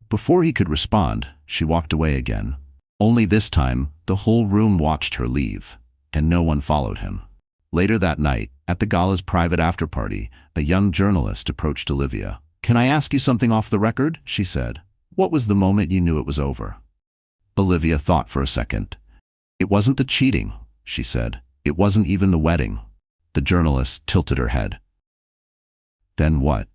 Before he could respond, she walked away again. Only this time, the whole room watched her leave, and no one followed him. Later that night, at the gala's private after-party, a young journalist approached Olivia. "Can I ask you something off the record?" she said. "What was the moment you knew it was over?" Olivia thought for a second. "It wasn't the cheating," she said. "It wasn't even the wedding." The journalist tilted her head. "Then what?"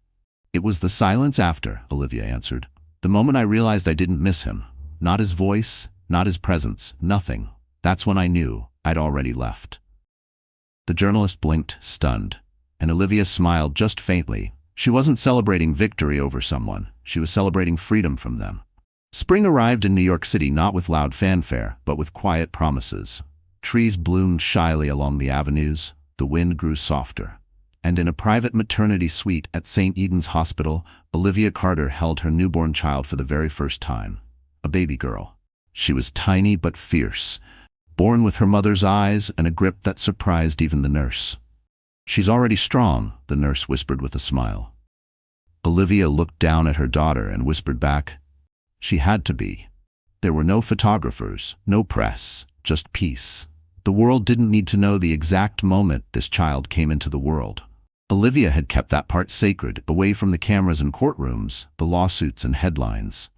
"It was the silence after," Olivia answered. "The moment I realized I didn't miss him. Not his voice, not his presence, nothing. That's when I knew I'd already left. The journalist blinked, stunned, and Olivia smiled just faintly. She wasn't celebrating victory over someone. She was celebrating freedom from them. Spring arrived in New York City not with loud fanfare, but with quiet promises. Trees bloomed shyly along the avenues, the wind grew softer. And in a private maternity suite at St. Eden's Hospital, Olivia Carter held her newborn child for the very first time. A baby girl. She was tiny but fierce, born with her mother's eyes and a grip that surprised even the nurse. "She's already strong," the nurse whispered with a smile. Olivia looked down at her daughter and whispered back, "She had to be." There were no photographers, no press, just peace. The world didn't need to know the exact moment this child came into the world. Olivia had kept that part sacred, away from the cameras and courtrooms, the lawsuits and headlines.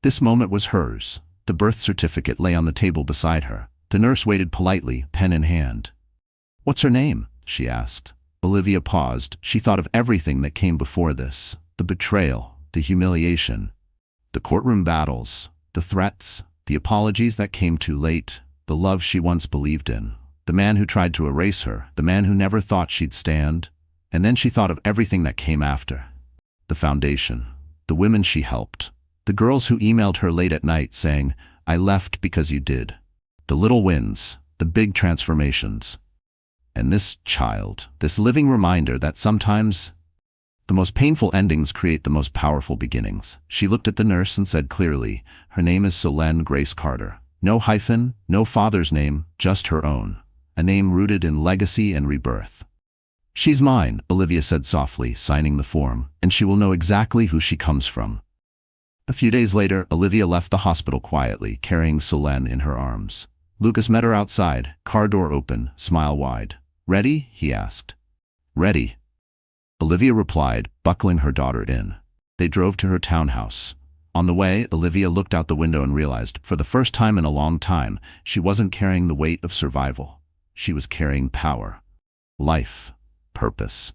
This moment was hers. The birth certificate lay on the table beside her. The nurse waited politely, pen in hand. "What's her name?" she asked. Olivia paused. She thought of everything that came before this. The betrayal, the humiliation, the courtroom battles, the threats, the apologies that came too late, the love she once believed in, the man who tried to erase her, the man who never thought she'd stand. And then she thought of everything that came after. The foundation, the women she helped, the girls who emailed her late at night saying, "I left because you did." The little wins, the big transformations. And this child, this living reminder that sometimes the most painful endings create the most powerful beginnings. She looked at the nurse and said clearly, "Her name is Solène Grace Carter." No hyphen, no father's name, just her own. A name rooted in legacy and rebirth. "She's mine," Olivia said softly, signing the form, "and she will know exactly who she comes from." A few days later, Olivia left the hospital quietly, carrying Solène in her arms. Lucas met her outside, car door open, smile wide. "Ready?" he asked. "Ready," Olivia replied, buckling her daughter in. They drove to her townhouse. On the way, Olivia looked out the window and realized, for the first time in a long time, she wasn't carrying the weight of survival. She was carrying power, life, purpose.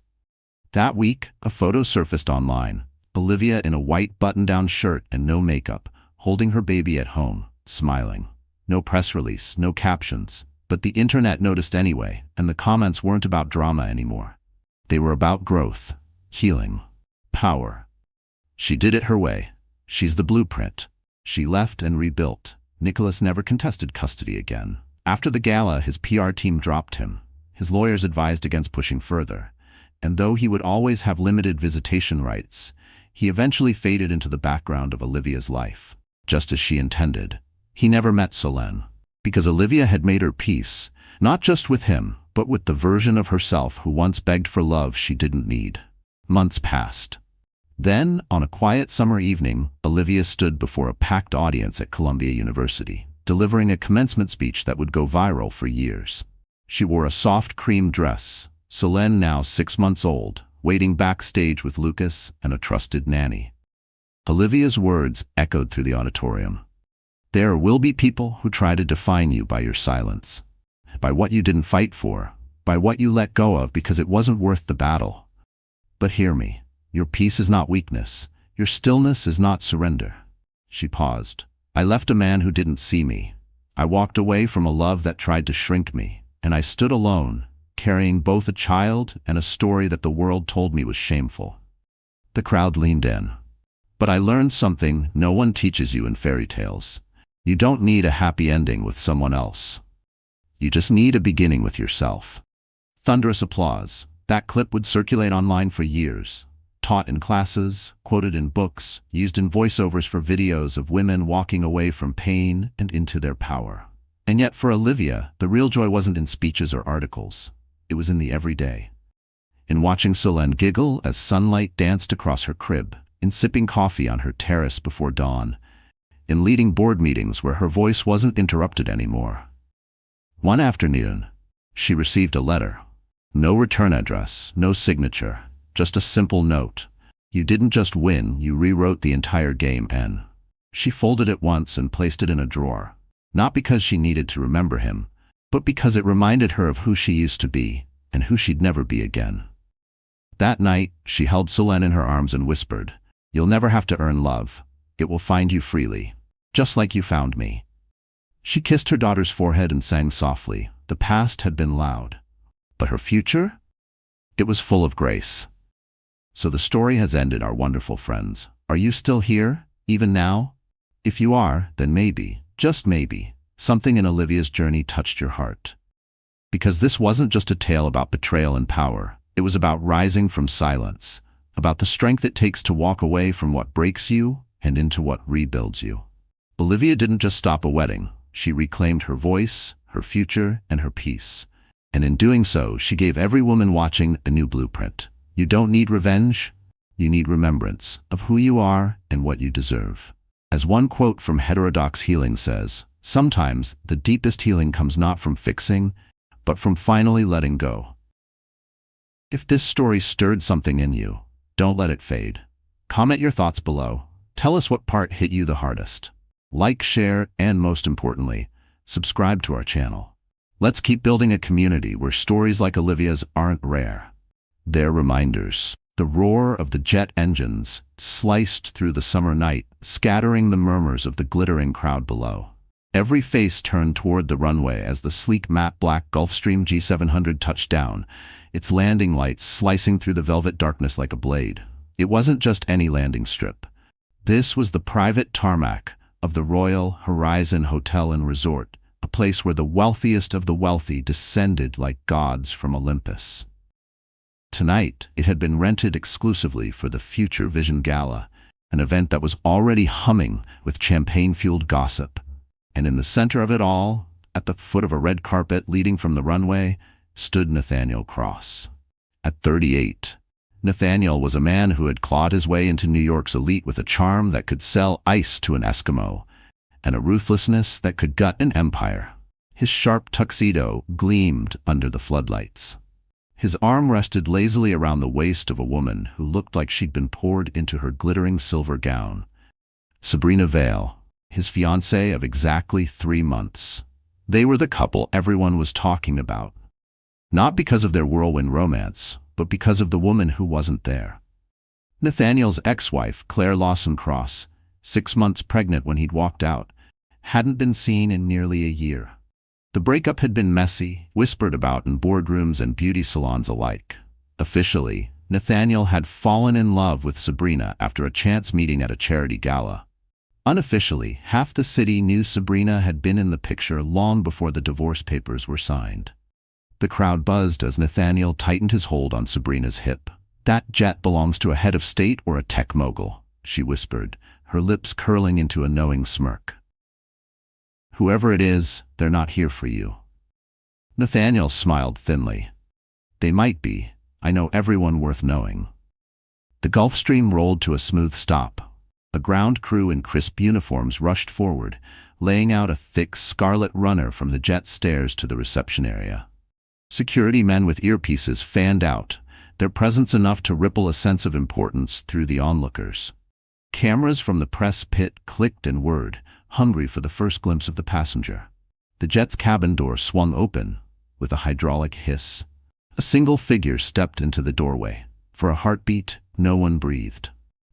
That week, a photo surfaced online. Olivia in a white button-down shirt and no makeup, holding her baby at home, smiling. No press release, no captions. But the internet noticed anyway, and the comments weren't about drama anymore. They were about growth, healing, power. She did it her way. She's the blueprint. She left and rebuilt. Nicholas never contested custody again. After the gala, his PR team dropped him. His lawyers advised against pushing further. And though he would always have limited visitation rights, he eventually faded into the background of Olivia's life. Just as she intended. He never met Solène. Because Olivia had made her peace, not just with him, but with the version of herself who once begged for love she didn't need. Months passed. Then, on a quiet summer evening, Olivia stood before a packed audience at Columbia University, delivering a commencement speech that would go viral for years. She wore a soft cream dress, Solène now 6 months old, waiting backstage with Lucas and a trusted nanny. Olivia's words echoed through the auditorium. "There will be people who try to define you by your silence, by what you didn't fight for, by what you let go of because it wasn't worth the battle. But hear me. Your peace is not weakness. Your stillness is not surrender." She paused. "I left a man who didn't see me. I walked away from a love that tried to shrink me, and I stood alone, carrying both a child and a story that the world told me was shameful." The crowd leaned in. "But I learned something no one teaches you in fairy tales. You don't need a happy ending with someone else. You just need a beginning with yourself." Thunderous applause. That clip would circulate online for years. Taught in classes, quoted in books, used in voiceovers for videos of women walking away from pain and into their power. And yet for Olivia, the real joy wasn't in speeches or articles. It was in the everyday. In watching Solène giggle as sunlight danced across her crib, in sipping coffee on her terrace before dawn, in leading board meetings where her voice wasn't interrupted anymore. One afternoon, she received a letter. No return address, no signature, just a simple note. "You didn't just win, you rewrote the entire game, N." She folded it once and placed it in a drawer, not because she needed to remember him, but because it reminded her of who she used to be and who she'd never be again. That night, she held Solène in her arms and whispered, "You'll never have to earn love. It will find you freely, just like you found me." She kissed her daughter's forehead and sang softly. The past had been loud, but her future? It was full of grace. So the story has ended, our wonderful friends. Are you still here, even now? If you are, then maybe, just maybe, something in Olivia's journey touched your heart. Because this wasn't just a tale about betrayal and power. It was about rising from silence, about the strength it takes to walk away from what breaks you and into what rebuilds you. Olivia didn't just stop a wedding. She reclaimed her voice, her future, and her peace. And in doing so, she gave every woman watching a new blueprint. You don't need revenge. You need remembrance of who you are and what you deserve. As one quote from Heterodox Healing says, sometimes the deepest healing comes not from fixing, but from finally letting go. If this story stirred something in you, don't let it fade. Comment your thoughts below. Tell us what part hit you the hardest. Like, share, and most importantly, subscribe to our channel. Let's keep building a community where stories like Olivia's aren't rare. They're reminders. The roar of the jet engines sliced through the summer night, scattering the murmurs of the glittering crowd below. Every face turned toward the runway as the sleek matte black Gulfstream G700 touched down, its landing lights slicing through the velvet darkness like a blade. It wasn't just any landing strip. This was the private tarmac of the Royal Horizon Hotel and Resort, a place where the wealthiest of the wealthy descended like gods from Olympus. Tonight, it had been rented exclusively for the Future Vision Gala, an event that was already humming with champagne-fueled gossip. And in the center of it all, at the foot of a red carpet leading from the runway, stood Nathaniel Cross. At 38, Nathaniel was a man who had clawed his way into New York's elite with a charm that could sell ice to an Eskimo, and a ruthlessness that could gut an empire. His sharp tuxedo gleamed under the floodlights. His arm rested lazily around the waist of a woman who looked like she'd been poured into her glittering silver gown. Sabrina Vale, his fiancée of exactly 3 months. They were the couple everyone was talking about. Not because of their whirlwind romance, but because of the woman who wasn't there. Nathaniel's ex-wife, Claire Lawson Cross, 6 months pregnant when he'd walked out, hadn't been seen in nearly a year. The breakup had been messy, whispered about in boardrooms and beauty salons alike. Officially, Nathaniel had fallen in love with Sabrina after a chance meeting at a charity gala. Unofficially, half the city knew Sabrina had been in the picture long before the divorce papers were signed. The crowd buzzed as Nathaniel tightened his hold on Sabrina's hip. "That jet belongs to a head of state or a tech mogul," she whispered, her lips curling into a knowing smirk. "Whoever it is, they're not here for you." Nathaniel smiled thinly. "They might be. I know everyone worth knowing." The Gulfstream rolled to a smooth stop. A ground crew in crisp uniforms rushed forward, laying out a thick scarlet runner from the jet stairs to the reception area. Security men with earpieces fanned out, their presence enough to ripple a sense of importance through the onlookers. Cameras from the press pit clicked and whirred, hungry for the first glimpse of the passenger. The jet's cabin door swung open with a hydraulic hiss. A single figure stepped into the doorway. For a heartbeat, no one breathed.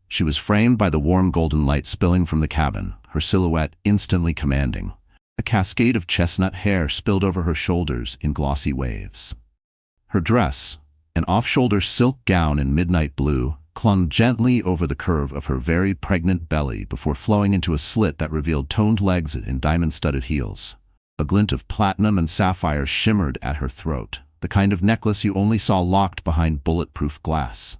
She was framed by the warm golden light spilling from the cabin, her silhouette instantly commanding. A cascade of chestnut hair spilled over her shoulders in glossy waves. Her dress, an off-shoulder silk gown in midnight blue, clung gently over the curve of her very pregnant belly before flowing into a slit that revealed toned legs and diamond-studded heels. A glint of platinum and sapphire shimmered at her throat, the kind of necklace you only saw locked behind bulletproof glass.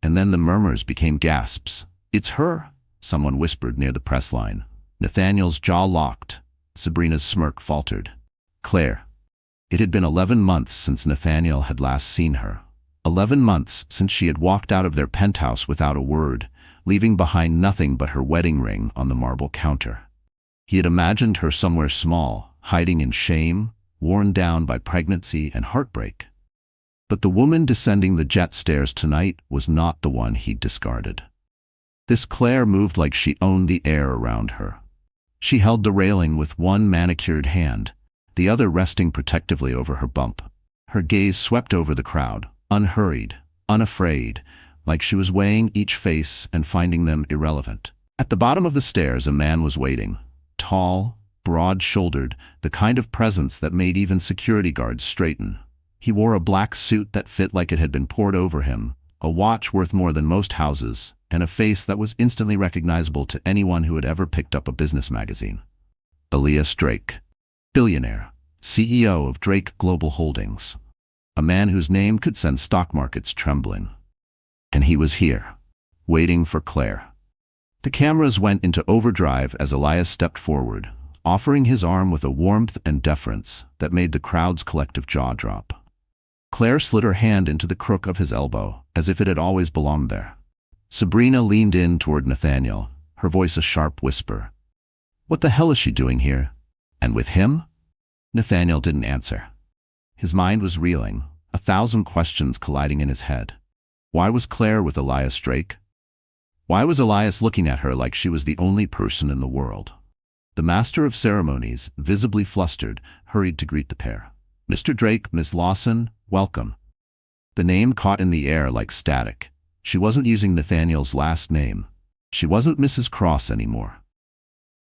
And then the murmurs became gasps. "It's her," someone whispered near the press line. Nathaniel's jaw locked. Sabrina's smirk faltered. "Claire." It had been 11 months since Nathaniel had last seen her. 11 months since she had walked out of their penthouse without a word, leaving behind nothing but her wedding ring on the marble counter. He had imagined her somewhere small, hiding in shame, worn down by pregnancy and heartbreak. But the woman descending the jet stairs tonight was not the one he'd discarded. This Claire moved like she owned the air around her. She held the railing with one manicured hand, the other resting protectively over her bump. Her gaze swept over the crowd, unhurried, unafraid, like she was weighing each face and finding them irrelevant. At the bottom of the stairs, a man was waiting, tall, broad-shouldered, the kind of presence that made even security guards straighten. He wore a black suit that fit like it had been poured over him, a watch worth more than most houses, and a face that was instantly recognizable to anyone who had ever picked up a business magazine. Elias Drake, billionaire, CEO of Drake Global Holdings. A man whose name could send stock markets trembling. And he was here, waiting for Claire. The cameras went into overdrive as Elias stepped forward, offering his arm with a warmth and deference that made the crowd's collective jaw drop. Claire slid her hand into the crook of his elbow, as if it had always belonged there. Sabrina leaned in toward Nathaniel, her voice a sharp whisper. "What the hell is she doing here? And with him?" Nathaniel didn't answer. His mind was reeling, 1,000 questions colliding in his head. Why was Claire with Elias Drake? Why was Elias looking at her like she was the only person in the world? The master of ceremonies, visibly flustered, hurried to greet the pair. "Mr. Drake, Miss Lawson, welcome." The name caught in the air like static. She wasn't using Nathaniel's last name. She wasn't Mrs. Cross anymore.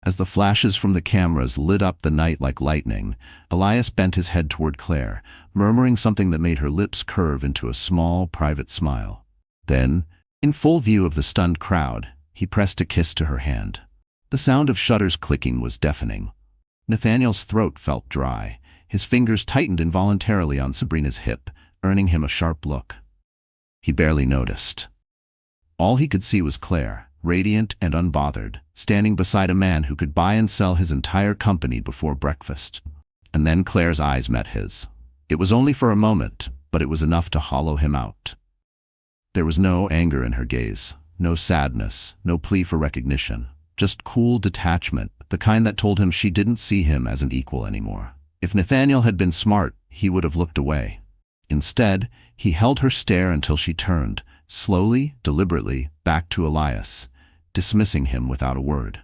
As the flashes from the cameras lit up the night like lightning, Elias bent his head toward Claire, murmuring something that made her lips curve into a small, private smile. Then, in full view of the stunned crowd, he pressed a kiss to her hand. The sound of shutters clicking was deafening. Nathaniel's throat felt dry. His fingers tightened involuntarily on Sabrina's hip, earning him a sharp look. He barely noticed. All he could see was Claire, radiant and unbothered, standing beside a man who could buy and sell his entire company before breakfast. And then Claire's eyes met his. It was only for a moment, but it was enough to hollow him out. There was no anger in her gaze, no sadness, no plea for recognition, just cool detachment, the kind that told him she didn't see him as an equal anymore. If Nathaniel had been smart, he would have looked away. Instead, he held her stare until she turned, slowly, deliberately, back to Elias, dismissing him without a word.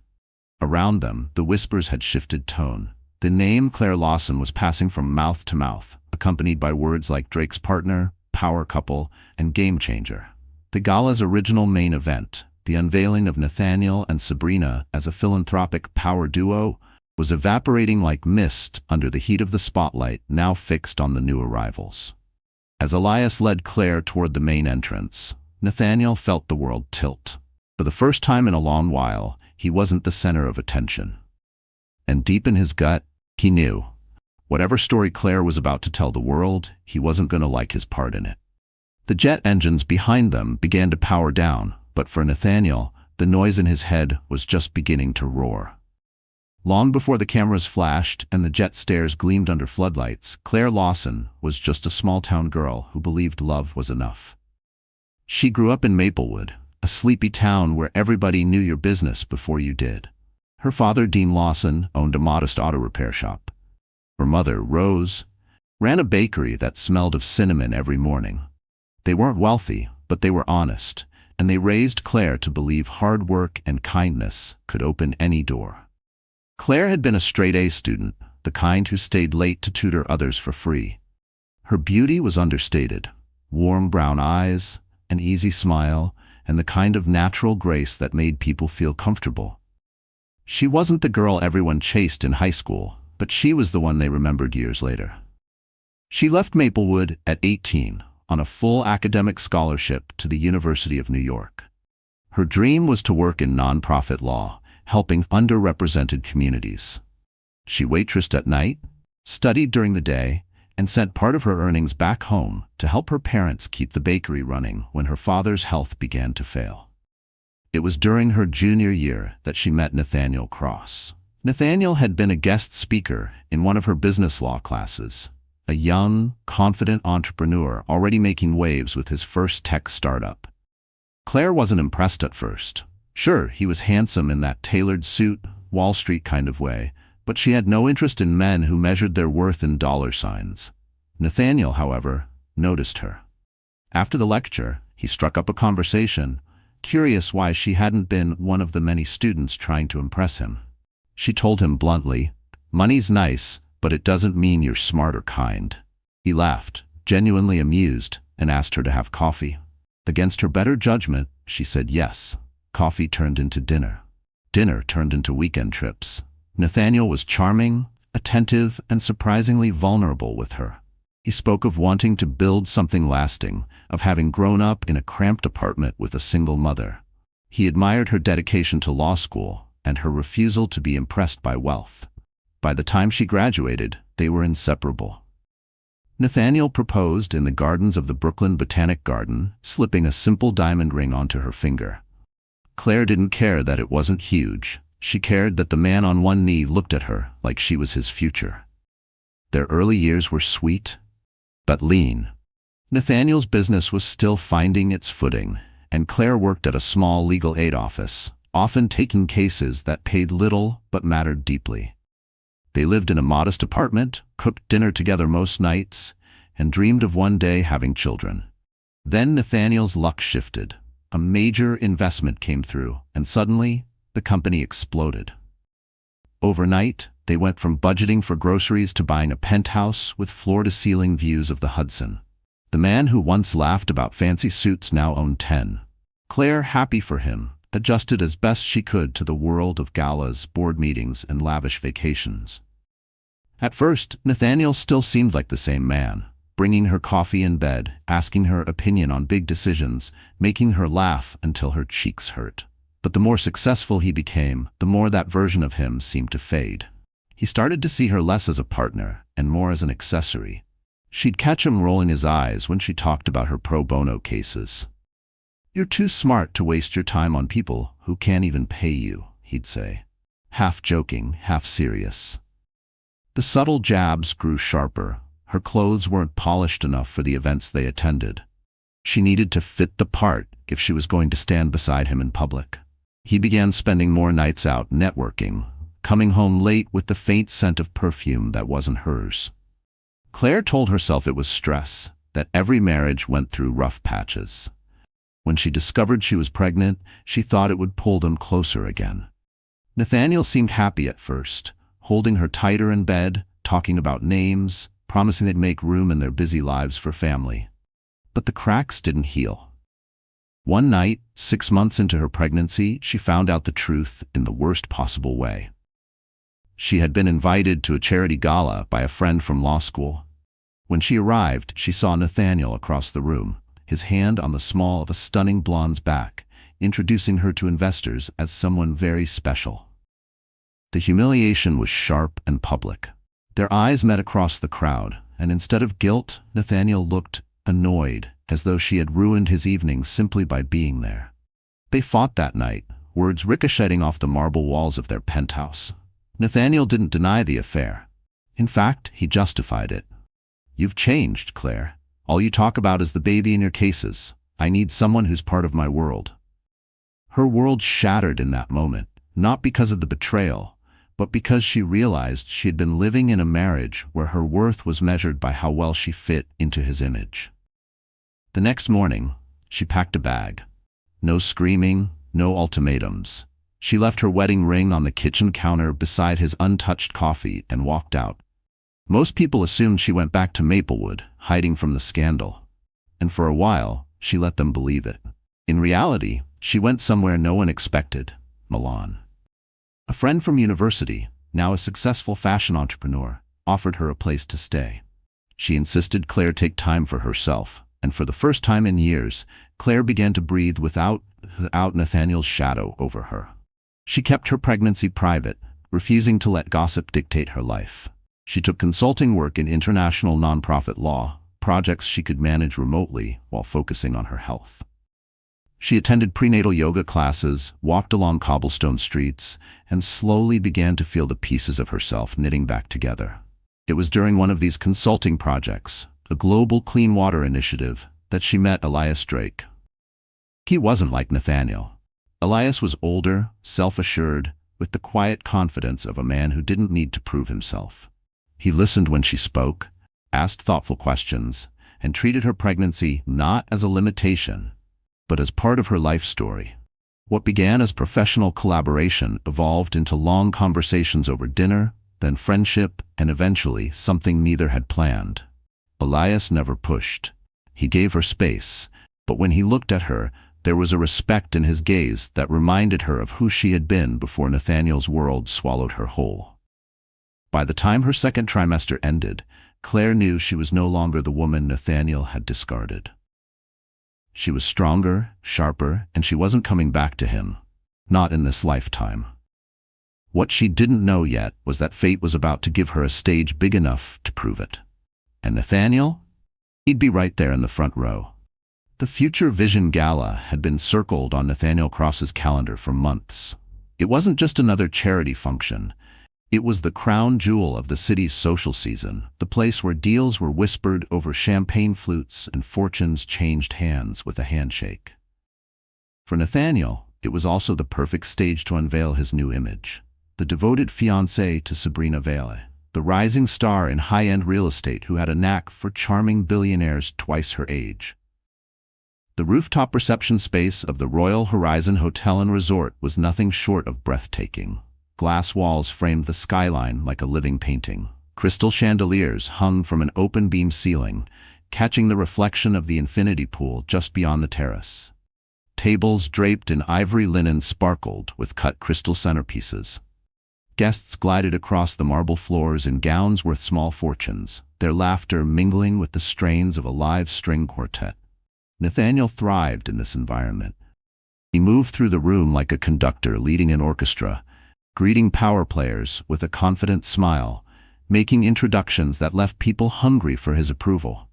Around them, the whispers had shifted tone. The name Claire Lawson was passing from mouth to mouth, accompanied by words like Drake's partner, power couple, and game changer. The gala's original main event, the unveiling of Nathaniel and Sabrina as a philanthropic power duo, was evaporating like mist under the heat of the spotlight now fixed on the new arrivals. As Elias led Claire toward the main entrance, Nathaniel felt the world tilt. For the first time in a long while, he wasn't the center of attention. And deep in his gut, he knew. Whatever story Claire was about to tell the world, he wasn't going to like his part in it. The jet engines behind them began to power down, but for Nathaniel, the noise in his head was just beginning to roar. Long before the cameras flashed and the jet stairs gleamed under floodlights, Claire Lawson was just a small-town girl who believed love was enough. She grew up in Maplewood, a sleepy town where everybody knew your business before you did. Her father, Dean Lawson, owned a modest auto repair shop. Her mother, Rose, ran a bakery that smelled of cinnamon every morning. They weren't wealthy, but they were honest, and they raised Claire to believe hard work and kindness could open any door. Claire had been a straight-A student, the kind who stayed late to tutor others for free. Her beauty was understated. Warm brown eyes, an easy smile, and the kind of natural grace that made people feel comfortable. She wasn't the girl everyone chased in high school, but she was the one they remembered years later. She left Maplewood at 18 on a full academic scholarship to the University of New York. Her dream was to work in nonprofit law, helping underrepresented communities. She waitressed at night, studied during the day, and sent part of her earnings back home to help her parents keep the bakery running when her father's health began to fail. It was during her junior year that she met Nathaniel Cross. Nathaniel had been a guest speaker in one of her business law classes, a young, confident entrepreneur already making waves with his first tech startup. Claire wasn't impressed at first. Sure, he was handsome in that tailored suit, Wall Street kind of way, but she had no interest in men who measured their worth in dollar signs. Nathaniel, however, noticed her. After the lecture, he struck up a conversation, curious why she hadn't been one of the many students trying to impress him. She told him bluntly, "Money's nice, but it doesn't mean you're smart or kind." He laughed, genuinely amused, and asked her to have coffee. Against her better judgment, she said yes. Coffee turned into dinner. Dinner turned into weekend trips. Nathaniel was charming, attentive, and surprisingly vulnerable with her. He spoke of wanting to build something lasting, of having grown up in a cramped apartment with a single mother. He admired her dedication to law school and her refusal to be impressed by wealth. By the time she graduated, they were inseparable. Nathaniel proposed in the gardens of the Brooklyn Botanic Garden, slipping a simple diamond ring onto her finger. Claire didn't care that it wasn't huge. She cared that the man on one knee looked at her like she was his future. Their early years were sweet, but lean. Nathaniel's business was still finding its footing, and Claire worked at a small legal aid office, often taking cases that paid little but mattered deeply. They lived in a modest apartment, cooked dinner together most nights, and dreamed of one day having children. Then Nathaniel's luck shifted. A major investment came through, and suddenly, the company exploded. Overnight, they went from budgeting for groceries to buying a penthouse with floor-to-ceiling views of the Hudson. The man who once laughed about fancy suits now owned 10. Claire, happy for him, adjusted as best she could to the world of galas, board meetings, and lavish vacations. At first, Nathaniel still seemed like the same man, bringing her coffee in bed, asking her opinion on big decisions, making her laugh until her cheeks hurt. But the more successful he became, the more that version of him seemed to fade. He started to see her less as a partner and more as an accessory. She'd catch him rolling his eyes when she talked about her pro bono cases. "You're too smart to waste your time on people who can't even pay you," he'd say, half joking, half serious. The subtle jabs grew sharper. Her clothes weren't polished enough for the events they attended. She needed to fit the part if she was going to stand beside him in public. He began spending more nights out networking, coming home late with the faint scent of perfume that wasn't hers. Claire told herself it was stress, that every marriage went through rough patches. When she discovered she was pregnant, she thought it would pull them closer again. Nathaniel seemed happy at first, holding her tighter in bed, talking about names, promising they'd make room in their busy lives for family. But the cracks didn't heal. One night, 6 months into her pregnancy, she found out the truth in the worst possible way. She had been invited to a charity gala by a friend from law school. When she arrived, she saw Nathaniel across the room, his hand on the small of a stunning blonde's back, introducing her to investors as someone very special. The humiliation was sharp and public. Their eyes met across the crowd, and instead of guilt, Nathaniel looked annoyed, as though she had ruined his evening simply by being there. They fought that night, words ricocheting off the marble walls of their penthouse. Nathaniel didn't deny the affair. In fact, he justified it. "You've changed, Claire. All you talk about is the baby in your cases. I need someone who's part of my world." Her world shattered in that moment, not because of the betrayal, but because she realized she had been living in a marriage where her worth was measured by how well she fit into his image. The next morning, she packed a bag. No screaming, no ultimatums. She left her wedding ring on the kitchen counter beside his untouched coffee and walked out. Most people assumed she went back to Maplewood, hiding from the scandal. And for a while, she let them believe it. In reality, she went somewhere no one expected, Milan. A friend from university, now a successful fashion entrepreneur, offered her a place to stay. She insisted Claire take time for herself, and for the first time in years, Claire began to breathe without Nathaniel's shadow over her. She kept her pregnancy private, refusing to let gossip dictate her life. She took consulting work in international nonprofit law, projects she could manage remotely while focusing on her health. She attended prenatal yoga classes, walked along cobblestone streets, and slowly began to feel the pieces of herself knitting back together. It was during one of these consulting projects, a global clean water initiative, that she met Elias Drake. He wasn't like Nathaniel. Elias was older, self-assured, with the quiet confidence of a man who didn't need to prove himself. He listened when she spoke, asked thoughtful questions, and treated her pregnancy not as a limitation, but as part of her life story. What began as professional collaboration evolved into long conversations over dinner, then friendship, and eventually something neither had planned. Elias never pushed. He gave her space, but when he looked at her, There was a respect in his gaze that reminded her of who she had been before Nathaniel's world swallowed her whole. By the time her second trimester ended, Claire knew she was no longer the woman Nathaniel had discarded. She was stronger, sharper, and she wasn't coming back to him. Not in this lifetime. What she didn't know yet was that fate was about to give her a stage big enough to prove it. And Nathaniel? He'd be right there in the front row. The Future Vision Gala had been circled on Nathaniel Cross's calendar for months. It wasn't just another charity function. It was the crown jewel of the city's social season, the place where deals were whispered over champagne flutes and fortunes changed hands with a handshake. For Nathaniel, it was also the perfect stage to unveil his new image. The devoted fiancé to Sabrina Vale, the rising star in high-end real estate who had a knack for charming billionaires twice her age. The rooftop reception space of the Royal Horizon Hotel and Resort was nothing short of breathtaking. Glass walls framed the skyline like a living painting. Crystal chandeliers hung from an open-beam ceiling, catching the reflection of the infinity pool just beyond the terrace. Tables draped in ivory linen sparkled with cut crystal centerpieces. Guests glided across the marble floors in gowns worth small fortunes, their laughter mingling with the strains of a live string quartet. Nathaniel thrived in this environment. He moved through the room like a conductor leading an orchestra, greeting power players with a confident smile, making introductions that left people hungry for his approval.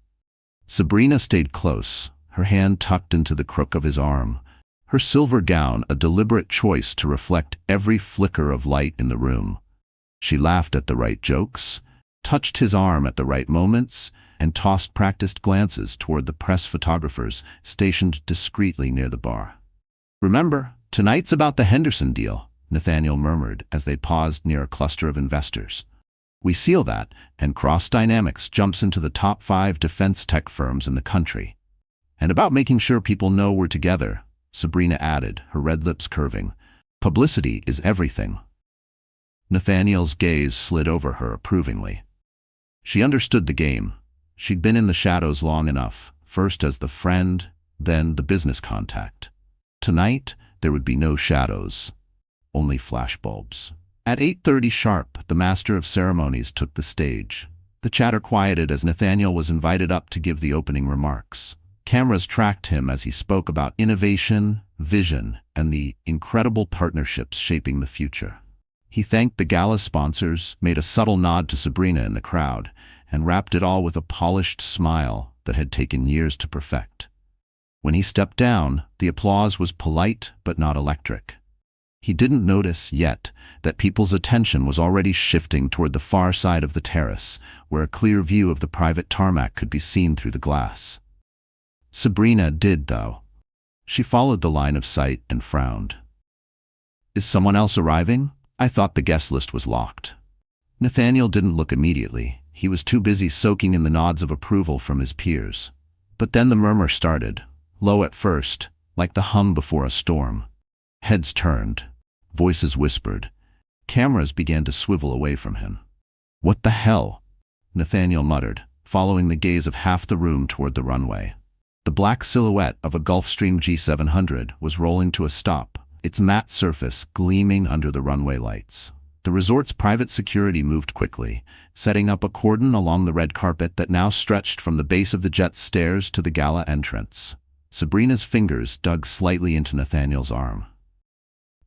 Sabrina stayed close, her hand tucked into the crook of his arm, her silver gown a deliberate choice to reflect every flicker of light in the room. She laughed at the right jokes, touched his arm at the right moments, and tossed practiced glances toward the press photographers stationed discreetly near the bar. "Remember, tonight's about the Henderson deal," Nathaniel murmured as they paused near a cluster of investors. "We seal that, and Cross Dynamics jumps into the top 5 defense tech firms in the country. And about making sure people know we're together," Sabrina added, her red lips curving. "Publicity is everything." Nathaniel's gaze slid over her approvingly. She understood the game. She'd been in the shadows long enough, first as the friend, then the business contact. Tonight, there would be no shadows. Only flashbulbs. At 8:30 sharp, the master of ceremonies took the stage. The chatter quieted as Nathaniel was invited up to give the opening remarks. Cameras tracked him as he spoke about innovation, vision, and the incredible partnerships shaping the future. He thanked the gala sponsors, made a subtle nod to Sabrina in the crowd, and wrapped it all with a polished smile that had taken years to perfect. When he stepped down, the applause was polite but not electric. He didn't notice yet that people's attention was already shifting toward the far side of the terrace, where a clear view of the private tarmac could be seen through the glass. Sabrina did, though. She followed the line of sight and frowned. "Is someone else arriving? I thought the guest list was locked." Nathaniel didn't look immediately. He was too busy soaking in the nods of approval from his peers. But then the murmur started, low at first, like the hum before a storm. Heads turned. Voices whispered. Cameras began to swivel away from him. "What the hell?" Nathaniel muttered, following the gaze of half the room toward the runway. The black silhouette of a Gulfstream G700 was rolling to a stop, its matte surface gleaming under the runway lights. The resort's private security moved quickly, setting up a cordon along the red carpet that now stretched from the base of the jet's stairs to the gala entrance. Sabrina's fingers dug slightly into Nathaniel's arm.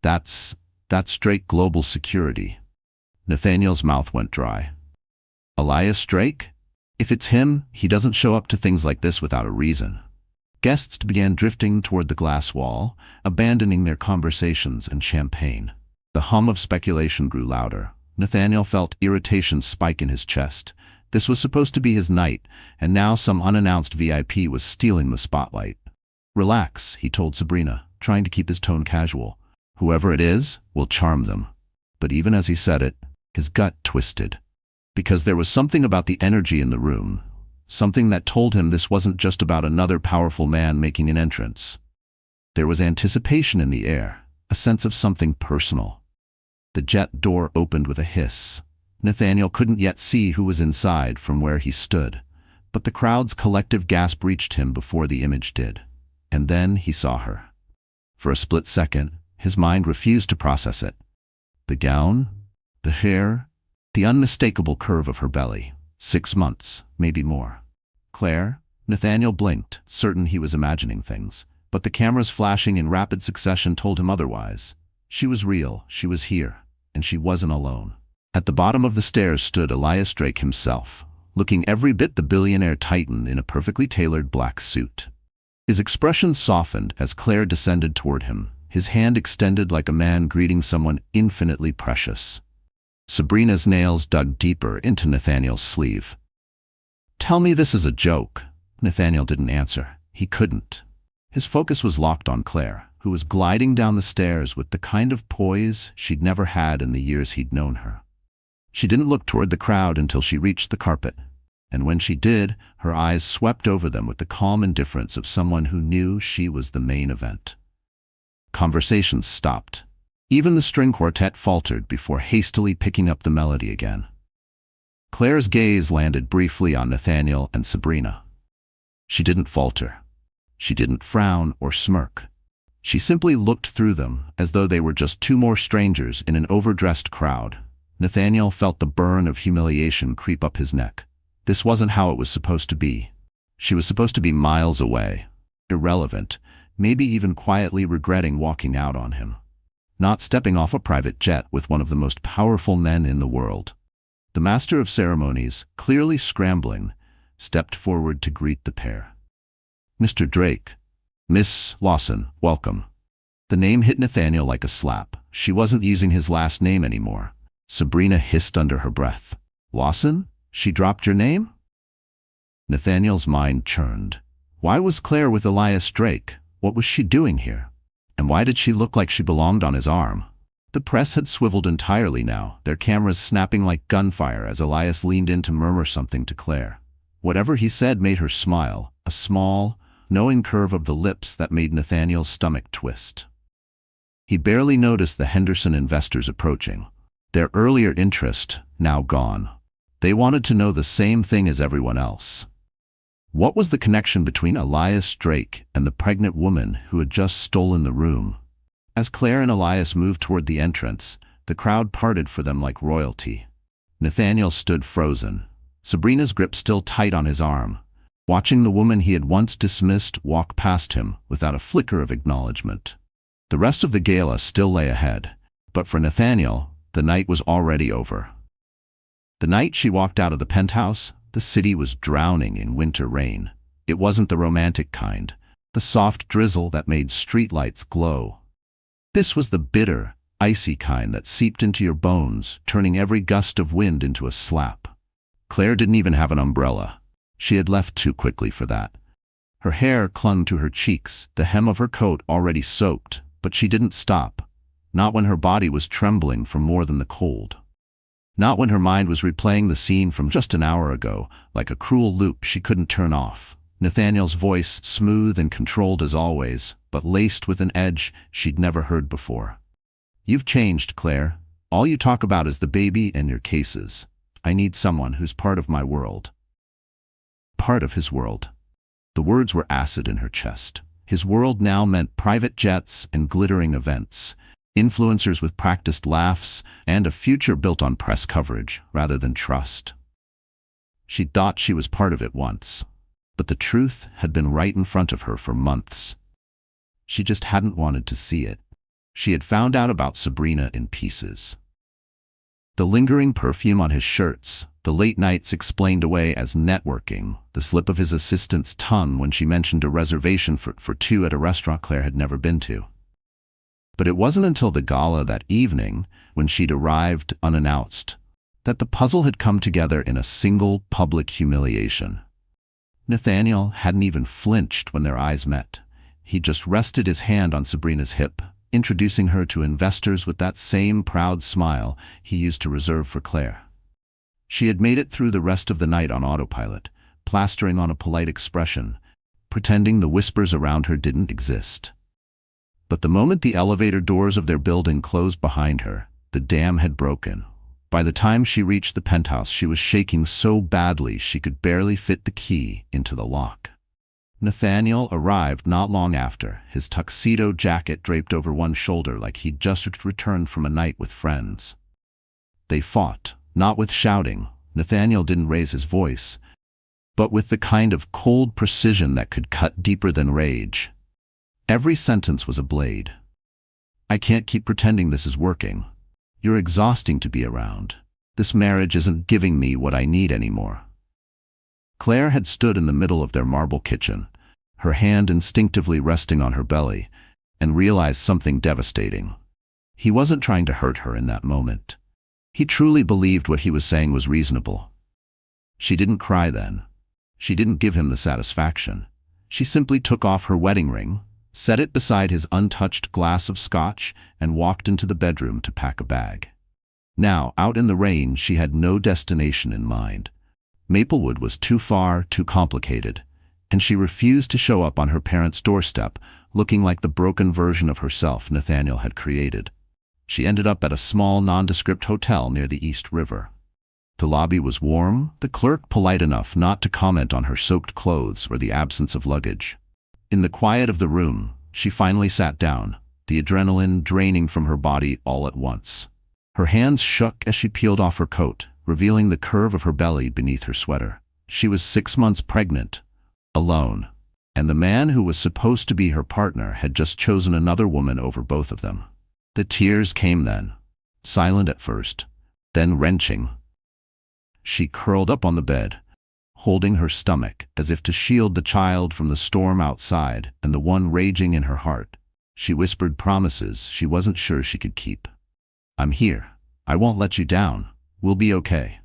That's Drake Global Security." Nathaniel's mouth went dry. "Elias Drake? If it's him, he doesn't show up to things like this without a reason." Guests began drifting toward the glass wall, abandoning their conversations and champagne. The hum of speculation grew louder. Nathaniel felt irritation spike in his chest. This was supposed to be his night, and now some unannounced VIP was stealing the spotlight. "Relax," he told Sabrina, trying to keep his tone casual. "Whoever it is will charm them." But even as he said it, his gut twisted. Because there was something about the energy in the room, something that told him this wasn't just about another powerful man making an entrance. There was anticipation in the air, a sense of something personal. The jet door opened with a hiss. Nathaniel couldn't yet see who was inside from where he stood, but the crowd's collective gasp reached him before the image did. And then he saw her. For a split second, his mind refused to process it. The gown, the hair, the unmistakable curve of her belly. 6 months, maybe more. Claire? Nathaniel blinked, certain he was imagining things, but the cameras flashing in rapid succession told him otherwise. She was real, she was here, and she wasn't alone. At the bottom of the stairs stood Elias Drake himself, looking every bit the billionaire titan in a perfectly tailored black suit. His expression softened as Claire descended toward him, his hand extended like a man greeting someone infinitely precious. Sabrina's nails dug deeper into Nathaniel's sleeve. "Tell me this is a joke." Nathaniel didn't answer. He couldn't. His focus was locked on Claire, who was gliding down the stairs with the kind of poise she'd never had in the years he'd known her. She didn't look toward the crowd until she reached the carpet, and when she did, her eyes swept over them with the calm indifference of someone who knew she was the main event. Conversations stopped. Even the string quartet faltered before hastily picking up the melody again. Claire's gaze landed briefly on Nathaniel and Sabrina. She didn't falter. She didn't frown or smirk. She simply looked through them as though they were just two more strangers in an overdressed crowd. Nathaniel felt the burn of humiliation creep up his neck. This wasn't how it was supposed to be. She was supposed to be miles away, irrelevant, maybe even quietly regretting walking out on him. Not stepping off a private jet with one of the most powerful men in the world. The master of ceremonies, clearly scrambling, stepped forward to greet the pair. "Mr. Drake. Miss Lawson, welcome." The name hit Nathaniel like a slap. She wasn't using his last name anymore. Sabrina hissed under her breath. "Lawson? She dropped your name?" Nathaniel's mind churned. Why was Claire with Elias Drake? What was she doing here? And why did she look like she belonged on his arm? The press had swiveled entirely now, their cameras snapping like gunfire as Elias leaned in to murmur something to Claire. Whatever he said made her smile, a small, knowing curve of the lips that made Nathaniel's stomach twist. He barely noticed the Henderson investors approaching. Their earlier interest, now gone. They wanted to know the same thing as everyone else. What was the connection between Elias Drake and the pregnant woman who had just stolen the room? As Claire and Elias moved toward the entrance, the crowd parted for them like royalty. Nathaniel stood frozen, Sabrina's grip still tight on his arm, watching the woman he had once dismissed walk past him without a flicker of acknowledgement. The rest of the gala still lay ahead, but for Nathaniel, the night was already over. The night she walked out of the penthouse, the city was drowning in winter rain. It wasn't the romantic kind, the soft drizzle that made streetlights glow. This was the bitter, icy kind that seeped into your bones, turning every gust of wind into a slap. Claire didn't even have an umbrella. She had left too quickly for that. Her hair clung to her cheeks, the hem of her coat already soaked, but she didn't stop. Not when her body was trembling from more than the cold. Not when her mind was replaying the scene from just an hour ago, like a cruel loop she couldn't turn off. Nathaniel's voice, smooth and controlled as always, but laced with an edge she'd never heard before. "You've changed, Claire. All you talk about is the baby and your cases. I need someone who's part of my world." Part of his world. The words were acid in her chest. His world now meant private jets and glittering events, influencers with practiced laughs, and a future built on press coverage rather than trust. She thought she was part of it once, but the truth had been right in front of her for months. She just hadn't wanted to see it. She had found out about Sabrina in pieces. The lingering perfume on his shirts, the late nights explained away as networking, the slip of his assistant's tongue when she mentioned a reservation for two at a restaurant Claire had never been to. But it wasn't until the gala that evening, when she'd arrived unannounced, that the puzzle had come together in a single public humiliation. Nathaniel hadn't even flinched when their eyes met. He just rested his hand on Sabrina's hip, introducing her to investors with that same proud smile he used to reserve for Claire. She had made it through the rest of the night on autopilot, plastering on a polite expression, pretending the whispers around her didn't exist. But the moment the elevator doors of their building closed behind her, the dam had broken. By the time she reached the penthouse, she was shaking so badly she could barely fit the key into the lock. Nathaniel arrived not long after, his tuxedo jacket draped over one shoulder like he'd just returned from a night with friends. They fought, not with shouting. Nathaniel didn't raise his voice, but with the kind of cold precision that could cut deeper than rage. Every sentence was a blade. "I can't keep pretending this is working. You're exhausting to be around. This marriage isn't giving me what I need anymore." Claire had stood in the middle of their marble kitchen, her hand instinctively resting on her belly, and realized something devastating. He wasn't trying to hurt her in that moment. He truly believed what he was saying was reasonable. She didn't cry then. She didn't give him the satisfaction. She simply took off her wedding ring, set it beside his untouched glass of scotch, and walked into the bedroom to pack a bag. Now, out in the rain, she had no destination in mind. Maplewood was too far, too complicated, and she refused to show up on her parents' doorstep, looking like the broken version of herself Nathaniel had created. She ended up at a small, nondescript hotel near the East River. The lobby was warm, the clerk polite enough not to comment on her soaked clothes or the absence of luggage. In the quiet of the room, she finally sat down, the adrenaline draining from her body all at once. Her hands shook as she peeled off her coat, revealing the curve of her belly beneath her sweater. She was 6 months pregnant, alone, and the man who was supposed to be her partner had just chosen another woman over both of them. The tears came then, silent at first, then wrenching. She curled up on the bed, holding her stomach as if to shield the child from the storm outside and the one raging in her heart. She whispered promises she wasn't sure she could keep. "I'm here. I won't let you down. We'll be okay."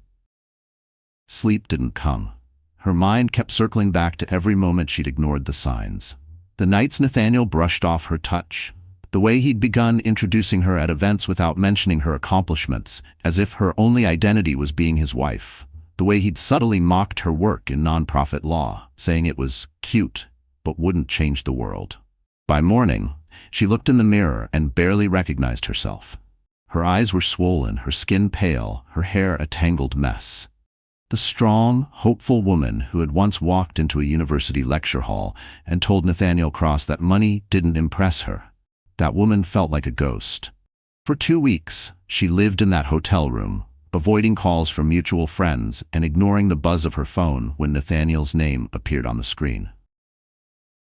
Sleep didn't come. Her mind kept circling back to every moment she'd ignored the signs. The nights Nathaniel brushed off her touch, the way he'd begun introducing her at events without mentioning her accomplishments, as if her only identity was being his wife, the way he'd subtly mocked her work in nonprofit law, saying it was cute, but wouldn't change the world. By morning, she looked in the mirror and barely recognized herself. Her eyes were swollen, her skin pale, her hair a tangled mess. The strong, hopeful woman who had once walked into a university lecture hall and told Nathaniel Cross that money didn't impress her. That woman felt like a ghost. For 2 weeks, she lived in that hotel room, avoiding calls from mutual friends and ignoring the buzz of her phone when Nathaniel's name appeared on the screen.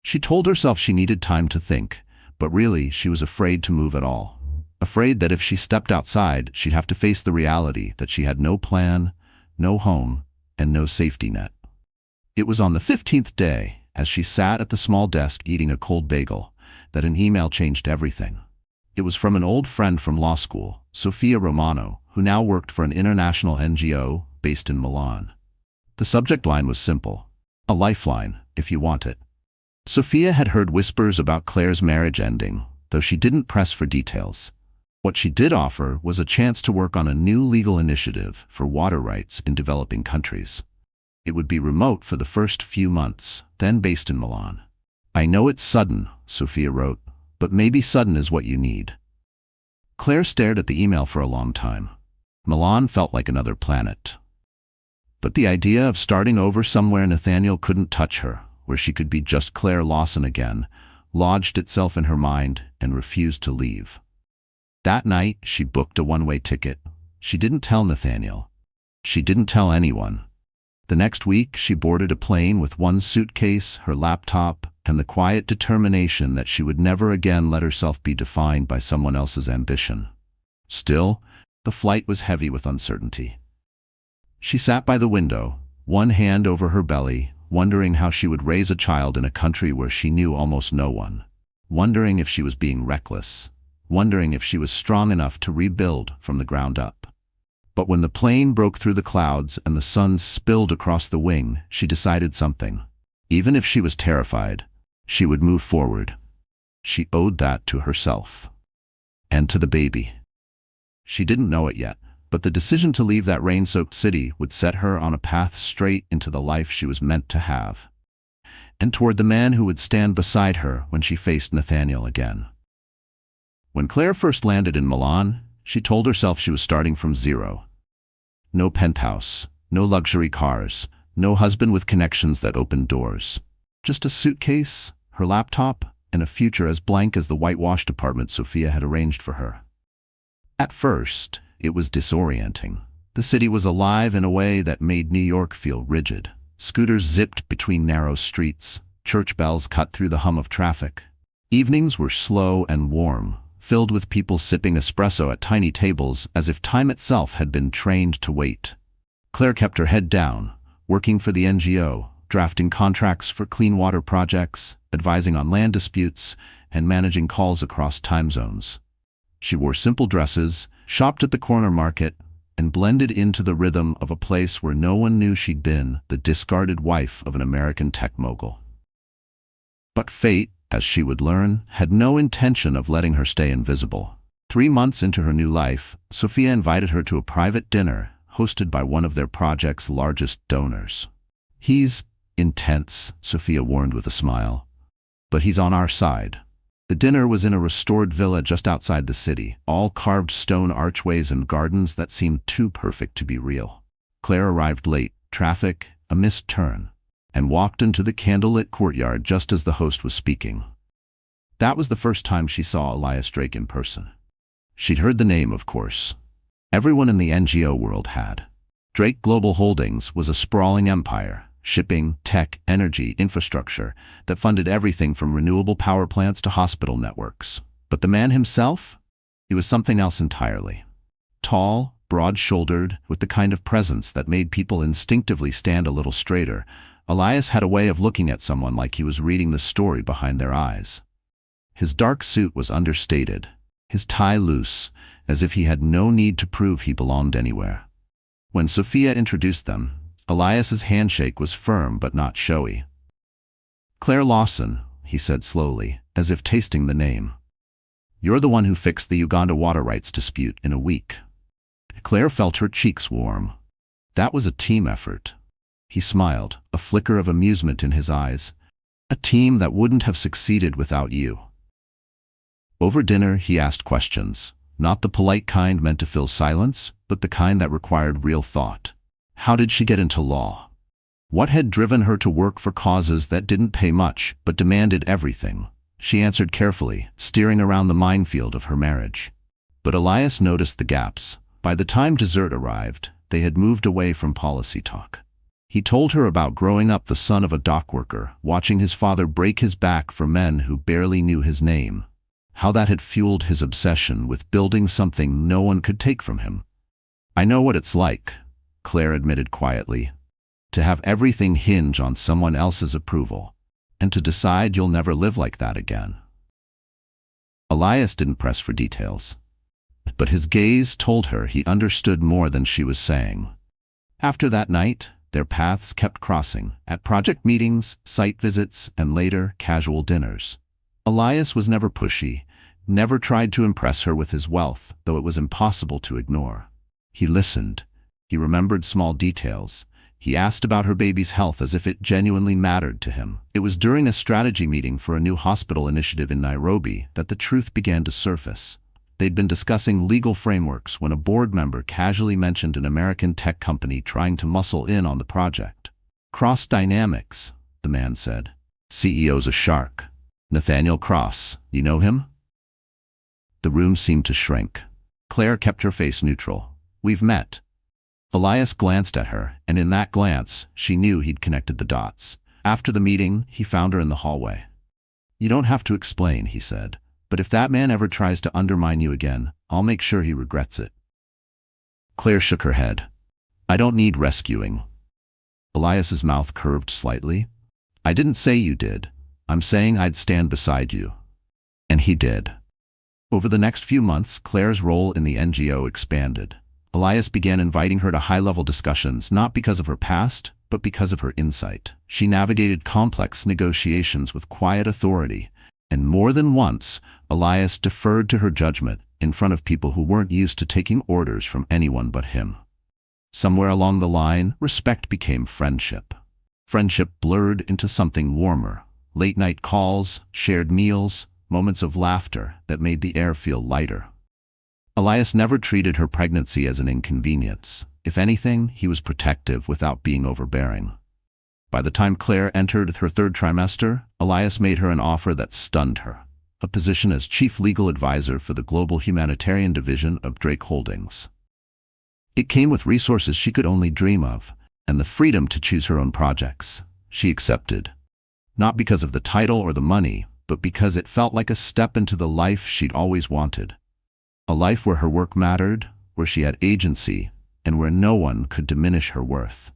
She told herself she needed time to think, but really she was afraid to move at all. Afraid that if she stepped outside, she'd have to face the reality that she had no plan, no home, and no safety net. It was on the 15th day, as she sat at the small desk eating a cold bagel, that an email changed everything. It was from an old friend from law school, Sophia Romano, who now worked for an international NGO based in Milan. The subject line was simple: a lifeline, if you want it. Sophia had heard whispers about Claire's marriage ending, though she didn't press for details. What she did offer was a chance to work on a new legal initiative for water rights in developing countries. It would be remote for the first few months, then based in Milan. "I know it's sudden," Sophia wrote, "but maybe sudden is what you need." Claire stared at the email for a long time. Milan felt like another planet. But the idea of starting over somewhere Nathaniel couldn't touch her, where she could be just Claire Lawson again, lodged itself in her mind and refused to leave. That night, she booked a one-way ticket. She didn't tell Nathaniel. She didn't tell anyone. The next week, she boarded a plane with one suitcase, her laptop, and the quiet determination that she would never again let herself be defined by someone else's ambition. Still, the flight was heavy with uncertainty. She sat by the window, one hand over her belly, wondering how she would raise a child in a country where she knew almost no one, wondering if she was being reckless, wondering if she was strong enough to rebuild from the ground up. But when the plane broke through the clouds and the sun spilled across the wing, she decided something. Even if she was terrified, she would move forward. She owed that to herself. And to the baby. She didn't know it yet, but the decision to leave that rain-soaked city would set her on a path straight into the life she was meant to have, and toward the man who would stand beside her when she faced Nathaniel again. When Claire first landed in Milan, she told herself she was starting from zero. No penthouse, no luxury cars, no husband with connections that opened doors. Just a suitcase, her laptop, and a future as blank as the whitewashed apartment Sophia had arranged for her. At first, it was disorienting. The city was alive in a way that made New York feel rigid. Scooters zipped between narrow streets, church bells cut through the hum of traffic. Evenings were slow and warm, filled with people sipping espresso at tiny tables as if time itself had been trained to wait. Claire kept her head down, working for the NGO, drafting contracts for clean water projects, advising on land disputes, and managing calls across time zones. She wore simple dresses, shopped at the corner market, and blended into the rhythm of a place where no one knew she'd been the discarded wife of an American tech mogul. But fate, as she would learn, had no intention of letting her stay invisible. 3 months into her new life, Sophia invited her to a private dinner hosted by one of their project's largest donors. "He's intense," Sophia warned with a smile, "but he's on our side." The dinner was in a restored villa just outside the city, all carved stone archways and gardens that seemed too perfect to be real. Claire arrived late, traffic, a missed turn, and walked into the candlelit courtyard just as the host was speaking. That was the first time she saw Elias Drake in person. She'd heard the name, of course. Everyone in the NGO world had. Drake Global Holdings was a sprawling empire, shipping, tech, energy, infrastructure, that funded everything from renewable power plants to hospital networks. But the man himself? He was something else entirely. Tall, broad-shouldered, with the kind of presence that made people instinctively stand a little straighter, Elias had a way of looking at someone like he was reading the story behind their eyes. His dark suit was understated, his tie loose, as if he had no need to prove he belonged anywhere. When Sophia introduced them, Elias's handshake was firm but not showy. "Claire Lawson," he said slowly, as if tasting the name. "You're the one who fixed the Uganda water rights dispute in a week." Claire felt her cheeks warm. That was a team effort. He smiled, a flicker of amusement in his eyes. "A team that wouldn't have succeeded without you." Over dinner, he asked questions, not the polite kind meant to fill silence, but the kind that required real thought. How did she get into law? What had driven her to work for causes that didn't pay much, but demanded everything? She answered carefully, steering around the minefield of her marriage. But Elias noticed the gaps. By the time dessert arrived, they had moved away from policy talk. He told her about growing up the son of a dock worker, watching his father break his back for men who barely knew his name. How that had fueled his obsession with building something no one could take from him. "I know what it's like," Claire admitted quietly, "to have everything hinge on someone else's approval, and to decide you'll never live like that again." Elias didn't press for details, but his gaze told her he understood more than she was saying. After that night, their paths kept crossing, at project meetings, site visits, and later, casual dinners. Elias was never pushy, never tried to impress her with his wealth, though it was impossible to ignore. He listened. He remembered small details. He asked about her baby's health as if it genuinely mattered to him. It was during a strategy meeting for a new hospital initiative in Nairobi that the truth began to surface. They'd been discussing legal frameworks when a board member casually mentioned an American tech company trying to muscle in on the project. "Cross dynamics," the man said. "CEO's a shark. Nathaniel Cross, you know him?" The room seemed to shrink. Claire kept her face neutral. "We've met." Elias glanced at her, and in that glance, she knew he'd connected the dots. After the meeting, he found her in the hallway. "You don't have to explain," he said, "but if that man ever tries to undermine you again, I'll make sure he regrets it." Claire shook her head. "I don't need rescuing." Elias's mouth curved slightly. "I didn't say you did. I'm saying I'd stand beside you." And he did. Over the next few months, Claire's role in the NGO expanded. Elias began inviting her to high-level discussions, not because of her past, but because of her insight. She navigated complex negotiations with quiet authority, and more than once, Elias deferred to her judgment in front of people who weren't used to taking orders from anyone but him. Somewhere along the line, respect became friendship. Friendship blurred into something warmer. Late-night calls, shared meals, moments of laughter that made the air feel lighter. Elias never treated her pregnancy as an inconvenience. If anything, he was protective without being overbearing. By the time Claire entered her third trimester, Elias made her an offer that stunned her: a position as chief legal advisor for the global humanitarian division of Drake Holdings. It came with resources she could only dream of, and the freedom to choose her own projects. She accepted, not because of the title or the money, but because it felt like a step into the life she'd always wanted. A life where her work mattered, where she had agency, and where no one could diminish her worth.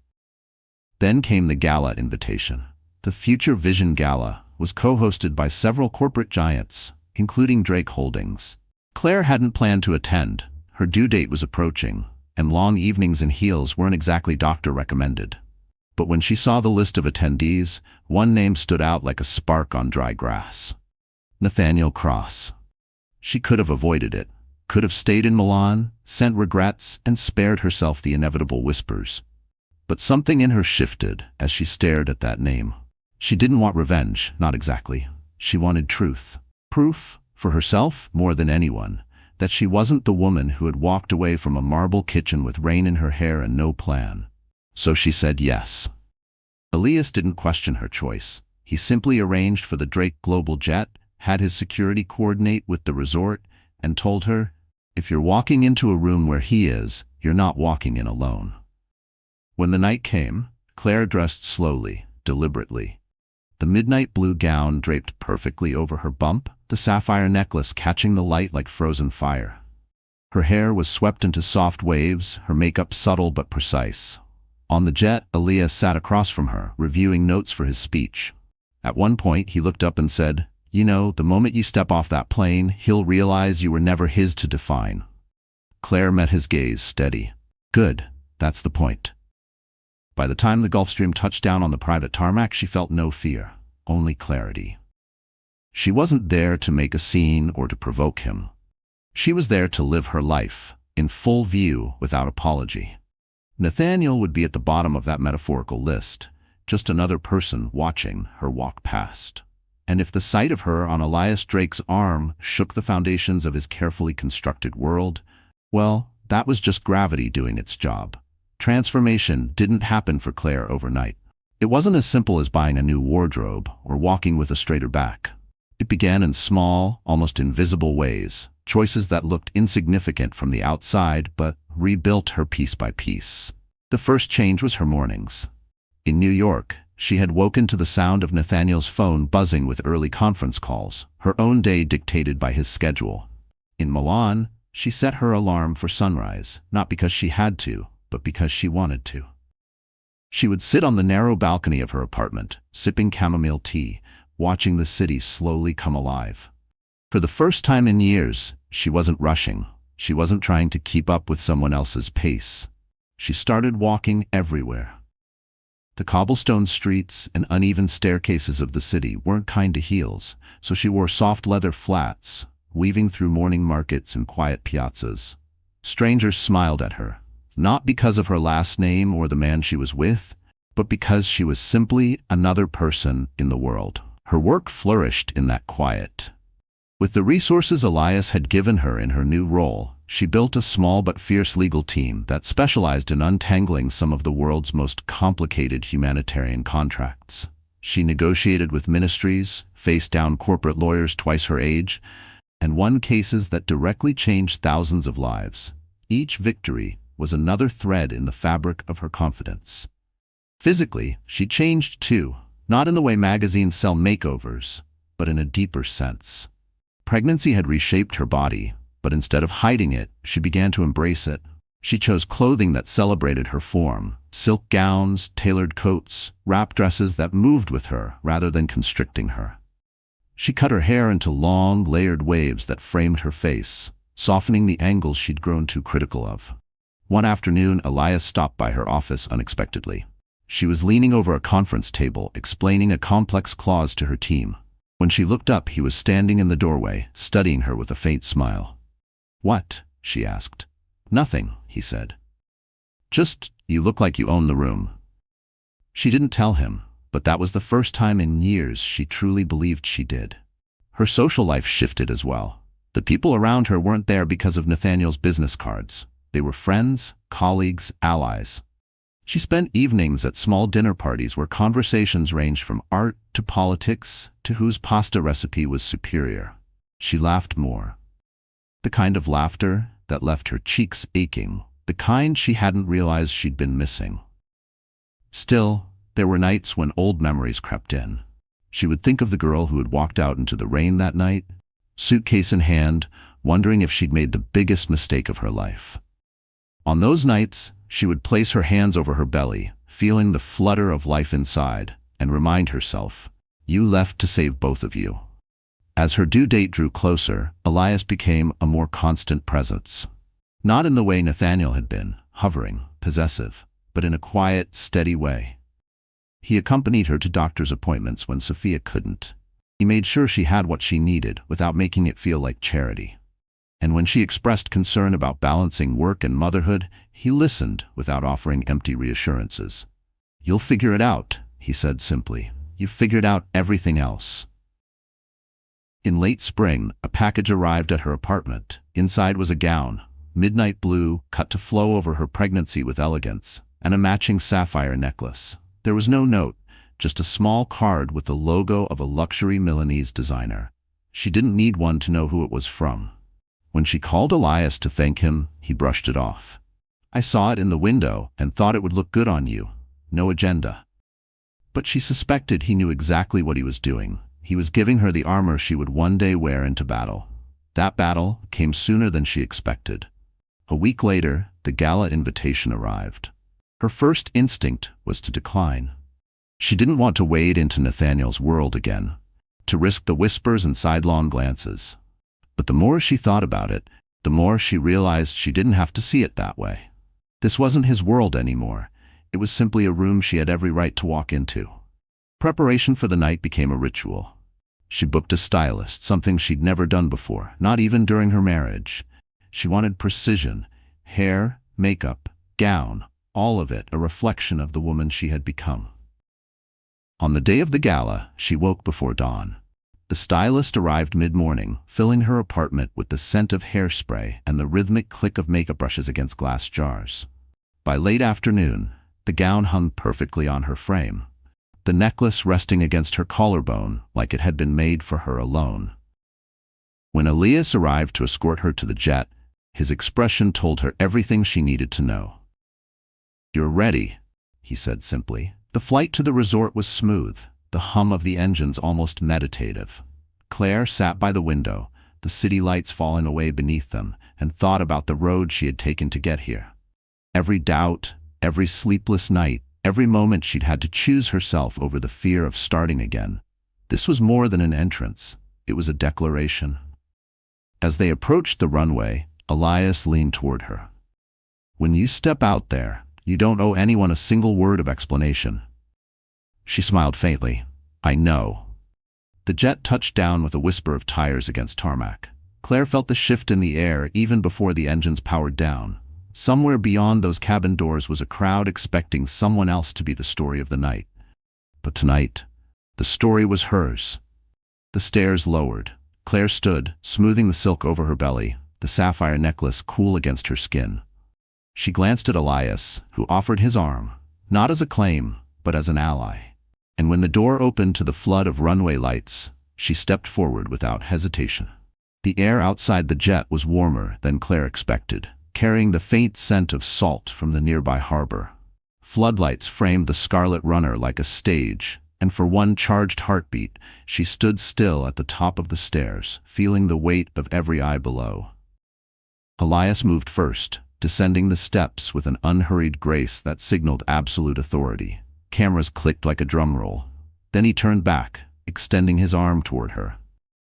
Then came the gala invitation. The Future Vision Gala was co-hosted by several corporate giants, including Drake Holdings. Claire hadn't planned to attend. Her due date was approaching, and long evenings in heels weren't exactly doctor-recommended. But when she saw the list of attendees, one name stood out like a spark on dry grass: Nathaniel Cross. She could have avoided it, could have stayed in Milan, sent regrets, and spared herself the inevitable whispers. But something in her shifted as she stared at that name. She didn't want revenge, not exactly. She wanted truth. Proof, for herself more than anyone, that she wasn't the woman who had walked away from a marble kitchen with rain in her hair and no plan. So she said yes. Elias didn't question her choice. He simply arranged for the Drake Global jet, had his security coordinate with the resort, and told her, if you're walking into a room where he is, you're not walking in alone. When the night came, Claire dressed slowly, deliberately. The midnight blue gown draped perfectly over her bump, the sapphire necklace catching the light like frozen fire. Her hair was swept into soft waves, her makeup subtle but precise. On the jet, Elias sat across from her, reviewing notes for his speech. At one point, he looked up and said, "You know, the moment you step off that plane, he'll realize you were never his to define." Claire met his gaze steady. Good, that's the point. By the time the Gulfstream touched down on the private tarmac, she felt no fear, only clarity. She wasn't there to make a scene or to provoke him. She was there to live her life, in full view, without apology. Nathaniel would be at the bottom of that metaphorical list, just another person watching her walk past. And if the sight of her on Elias Drake's arm shook the foundations of his carefully constructed world, well, that was just gravity doing its job. Transformation didn't happen for Claire overnight. It wasn't as simple as buying a new wardrobe or walking with a straighter back. It began in small, almost invisible ways, choices that looked insignificant from the outside but rebuilt her piece by piece. The first change was her mornings. In New York, she had woken to the sound of Nathaniel's phone buzzing with early conference calls, her own day dictated by his schedule. In Milan, she set her alarm for sunrise, not because she had to, but because she wanted to. She would sit on the narrow balcony of her apartment, sipping chamomile tea, watching the city slowly come alive. For the first time in years, she wasn't rushing. She wasn't trying to keep up with someone else's pace. She started walking everywhere. The cobblestone streets and uneven staircases of the city weren't kind to heels, so she wore soft leather flats, weaving through morning markets and quiet piazzas. Strangers smiled at her, not because of her last name or the man she was with, but because she was simply another person in the world. Her work flourished in that quiet. With the resources Elias had given her in her new role, she built a small but fierce legal team that specialized in untangling some of the world's most complicated humanitarian contracts. She negotiated with ministries, faced down corporate lawyers twice her age, and won cases that directly changed thousands of lives. Each victory was another thread in the fabric of her confidence. Physically, she changed too, not in the way magazines sell makeovers, but in a deeper sense. Pregnancy had reshaped her body, but instead of hiding it, she began to embrace it. She chose clothing that celebrated her form: silk gowns, tailored coats, wrap dresses that moved with her rather than constricting her. She cut her hair into long, layered waves that framed her face, softening the angles she'd grown too critical of. One afternoon, Elias stopped by her office unexpectedly. She was leaning over a conference table, explaining a complex clause to her team. When she looked up, he was standing in the doorway, studying her with a faint smile. "What?" she asked. "Nothing," he said. "Just, you look like you own the room." She didn't tell him, but that was the first time in years she truly believed she did. Her social life shifted as well. The people around her weren't there because of Nathaniel's business cards. They were friends, colleagues, allies. She spent evenings at small dinner parties where conversations ranged from art to politics to whose pasta recipe was superior. She laughed more. The kind of laughter that left her cheeks aching, the kind she hadn't realized she'd been missing. Still, there were nights when old memories crept in. She would think of the girl who had walked out into the rain that night, suitcase in hand, wondering if she'd made the biggest mistake of her life. On those nights, she would place her hands over her belly, feeling the flutter of life inside, and remind herself, "You left to save both of you." As her due date drew closer, Elias became a more constant presence. Not in the way Nathaniel had been, hovering, possessive, but in a quiet, steady way. He accompanied her to doctor's appointments when Sophia couldn't. He made sure she had what she needed without making it feel like charity. And when she expressed concern about balancing work and motherhood, he listened without offering empty reassurances. "You'll figure it out," he said simply. "You've figured out everything else." In late spring, a package arrived at her apartment. Inside was a gown, midnight blue, cut to flow over her pregnancy with elegance, and a matching sapphire necklace. There was no note, just a small card with the logo of a luxury Milanese designer. She didn't need one to know who it was from. When she called Elias to thank him, he brushed it off. "I saw it in the window and thought it would look good on you. No agenda." But she suspected he knew exactly what he was doing. He was giving her the armor she would one day wear into battle. That battle came sooner than she expected. A week later, the gala invitation arrived. Her first instinct was to decline. She didn't want to wade into Nathaniel's world again, to risk the whispers and sidelong glances. But the more she thought about it, the more she realized she didn't have to see it that way. This wasn't his world anymore. It was simply a room she had every right to walk into. Preparation for the night became a ritual. She booked a stylist, something she'd never done before, not even during her marriage. She wanted precision, hair, makeup, gown, all of it a reflection of the woman she had become. On the day of the gala, she woke before dawn. The stylist arrived mid-morning, filling her apartment with the scent of hairspray and the rhythmic click of makeup brushes against glass jars. By late afternoon, the gown hung perfectly on her frame, the necklace resting against her collarbone like it had been made for her alone. When Elias arrived to escort her to the jet, his expression told her everything she needed to know. "You're ready," he said simply. The flight to the resort was smooth, the hum of the engines almost meditative. Claire sat by the window, the city lights falling away beneath them, and thought about the road she had taken to get here. Every doubt, every sleepless night, every moment she'd had to choose herself over the fear of starting again. This was more than an entrance. It was a declaration. As they approached the runway, Elias leaned toward her. "When you step out there, you don't owe anyone a single word of explanation." She smiled faintly. "I know." The jet touched down with a whisper of tires against tarmac. Claire felt the shift in the air even before the engines powered down. Somewhere beyond those cabin doors was a crowd expecting someone else to be the story of the night. But tonight, the story was hers. The stairs lowered. Claire stood, smoothing the silk over her belly, the sapphire necklace cool against her skin. She glanced at Elias, who offered his arm, not as a claim, but as an ally. And when the door opened to the flood of runway lights, she stepped forward without hesitation. The air outside the jet was warmer than Claire expected, carrying the faint scent of salt from the nearby harbor. Floodlights framed the scarlet runner like a stage, and for one charged heartbeat, she stood still at the top of the stairs, feeling the weight of every eye below. Elias moved first, descending the steps with an unhurried grace that signaled absolute authority. Cameras clicked like a drum roll. Then he turned back, extending his arm toward her.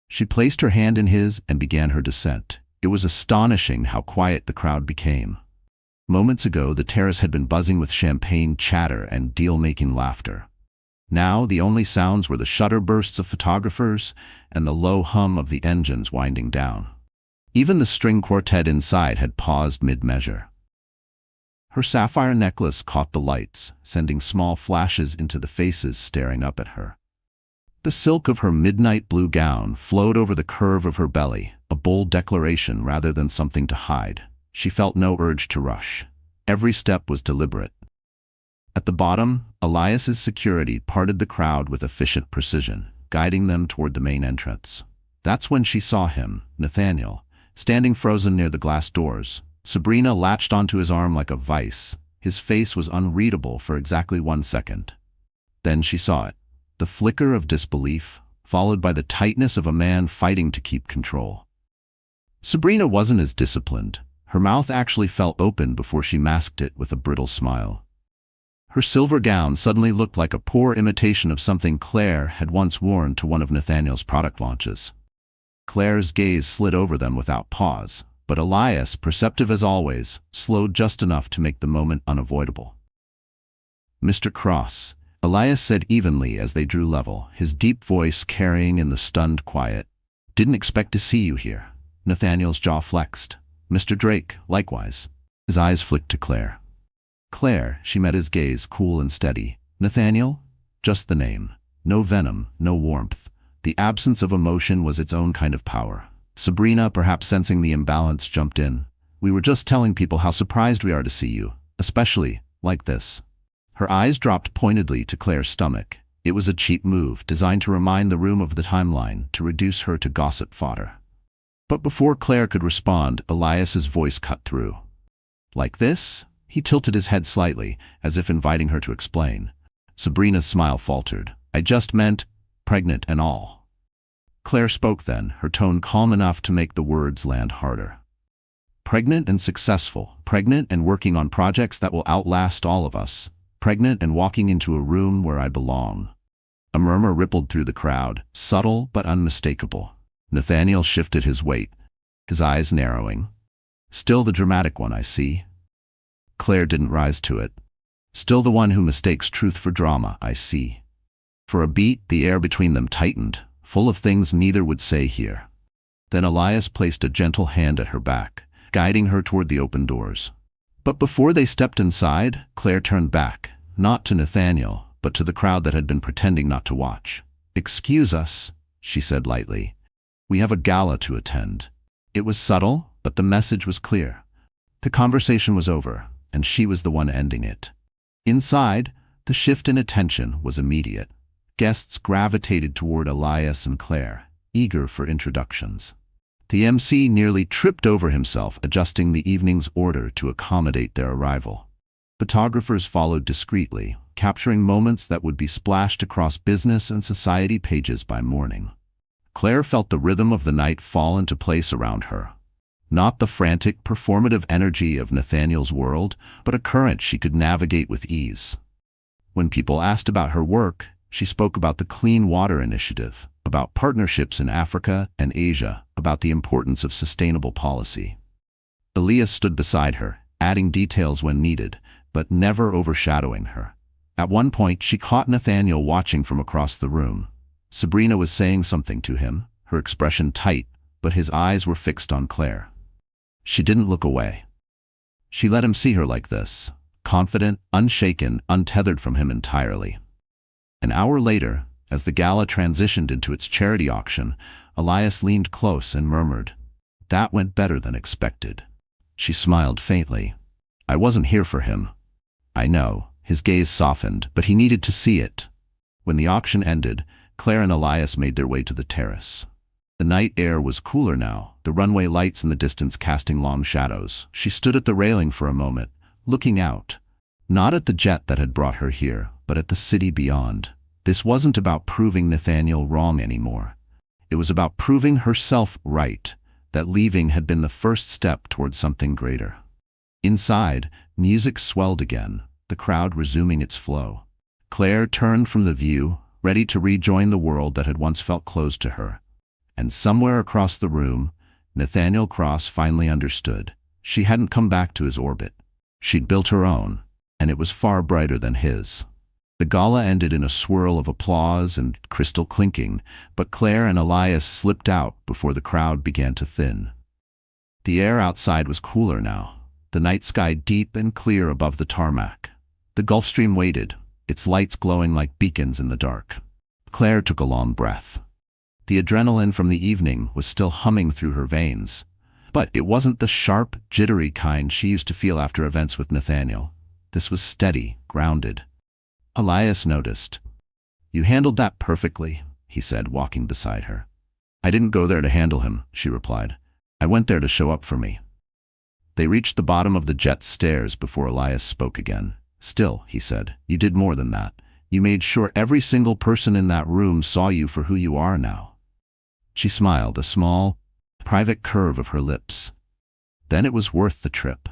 She placed her hand in his and began her descent. It was astonishing how quiet the crowd became. Moments ago, the terrace had been buzzing with champagne chatter and deal-making laughter. Now, the only sounds were the shutter bursts of photographers and the low hum of the engines winding down. Even the string quartet inside had paused mid-measure. Her sapphire necklace caught the lights, sending small flashes into the faces staring up at her. The silk of her midnight blue gown flowed over the curve of her belly, a bold declaration rather than something to hide. She felt no urge to rush. Every step was deliberate. At the bottom, Elias's security parted the crowd with efficient precision, guiding them toward the main entrance. That's when she saw him, Nathaniel, standing frozen near the glass doors. Sabrina latched onto his arm like a vice. His face was unreadable for exactly 1 second. Then she saw it, the flicker of disbelief, followed by the tightness of a man fighting to keep control. Sabrina wasn't as disciplined. Her mouth actually fell open before she masked it with a brittle smile. Her silver gown suddenly looked like a poor imitation of something Claire had once worn to one of Nathaniel's product launches. Claire's gaze slid over them without pause, but Elias, perceptive as always, slowed just enough to make the moment unavoidable. "Mr. Cross," Elias said evenly as they drew level, his deep voice carrying in the stunned quiet. "Didn't expect to see you here." Nathaniel's jaw flexed. "Mr. Drake, likewise." His eyes flicked to Claire. "Claire," she met his gaze, cool and steady. "Nathaniel?" Just the name. No venom, no warmth. The absence of emotion was its own kind of power. Sabrina, perhaps sensing the imbalance, jumped in. "We were just telling people how surprised we are to see you, especially like this." Her eyes dropped pointedly to Claire's stomach. It was a cheap move, designed to remind the room of the timeline, to reduce her to gossip fodder. But before Claire could respond, Elias's voice cut through. "Like this?" He tilted his head slightly, as if inviting her to explain. Sabrina's smile faltered. "I just meant pregnant and all." Claire spoke then, her tone calm enough to make the words land harder. "Pregnant and successful. Pregnant and working on projects that will outlast all of us. Pregnant and walking into a room where I belong." A murmur rippled through the crowd, subtle but unmistakable. Nathaniel shifted his weight, his eyes narrowing. "Still the dramatic one, I see." Claire didn't rise to it. "Still the one who mistakes truth for drama, I see." For a beat, the air between them tightened, full of things neither would say here. Then Elias placed a gentle hand at her back, guiding her toward the open doors. But before they stepped inside, Claire turned back, not to Nathaniel, but to the crowd that had been pretending not to watch. "Excuse us," she said lightly. "We have a gala to attend." It was subtle, but the message was clear. The conversation was over, and she was the one ending it. Inside, the shift in attention was immediate. Guests gravitated toward Elias and Claire, eager for introductions. The MC nearly tripped over himself adjusting the evening's order to accommodate their arrival. Photographers followed discreetly, capturing moments that would be splashed across business and society pages by morning. Claire felt the rhythm of the night fall into place around her. Not the frantic, performative energy of Nathaniel's world, but a current she could navigate with ease. When people asked about her work, she spoke about the Clean Water Initiative, about partnerships in Africa and Asia, about the importance of sustainable policy. Elias stood beside her, adding details when needed, but never overshadowing her. At one point, she caught Nathaniel watching from across the room. Sabrina was saying something to him, her expression tight, but his eyes were fixed on Claire. She didn't look away. She let him see her like this, confident, unshaken, untethered from him entirely. An hour later, as the gala transitioned into its charity auction, Elias leaned close and murmured, "That went better than expected." She smiled faintly. "I wasn't here for him." "I know." His gaze softened, but he needed to see it. When the auction ended, Claire and Elias made their way to the terrace. The night air was cooler now, the runway lights in the distance casting long shadows. She stood at the railing for a moment, looking out. Not at the jet that had brought her here, but at the city beyond. This wasn't about proving Nathaniel wrong anymore. It was about proving herself right, that leaving had been the first step toward something greater. Inside, music swelled again, the crowd resuming its flow. Claire turned from the view, ready to rejoin the world that had once felt closed to her. And somewhere across the room, Nathaniel Cross finally understood. She hadn't come back to his orbit. She'd built her own, and it was far brighter than his. The gala ended in a swirl of applause and crystal clinking, but Claire and Elias slipped out before the crowd began to thin. The air outside was cooler now, the night sky deep and clear above the tarmac. The Gulf Stream waited, its lights glowing like beacons in the dark. Claire took a long breath. The adrenaline from the evening was still humming through her veins, but it wasn't the sharp, jittery kind she used to feel after events with Nathaniel. This was steady, grounded. Elias noticed. "You handled that perfectly," he said, walking beside her. "I didn't go there to handle him," she replied. "I went there to show up for me." They reached the bottom of the jet's stairs before Elias spoke again. "Still," he said, "you did more than that. You made sure every single person in that room saw you for who you are now." She smiled, a small, private curve of her lips. Then it was worth the trip.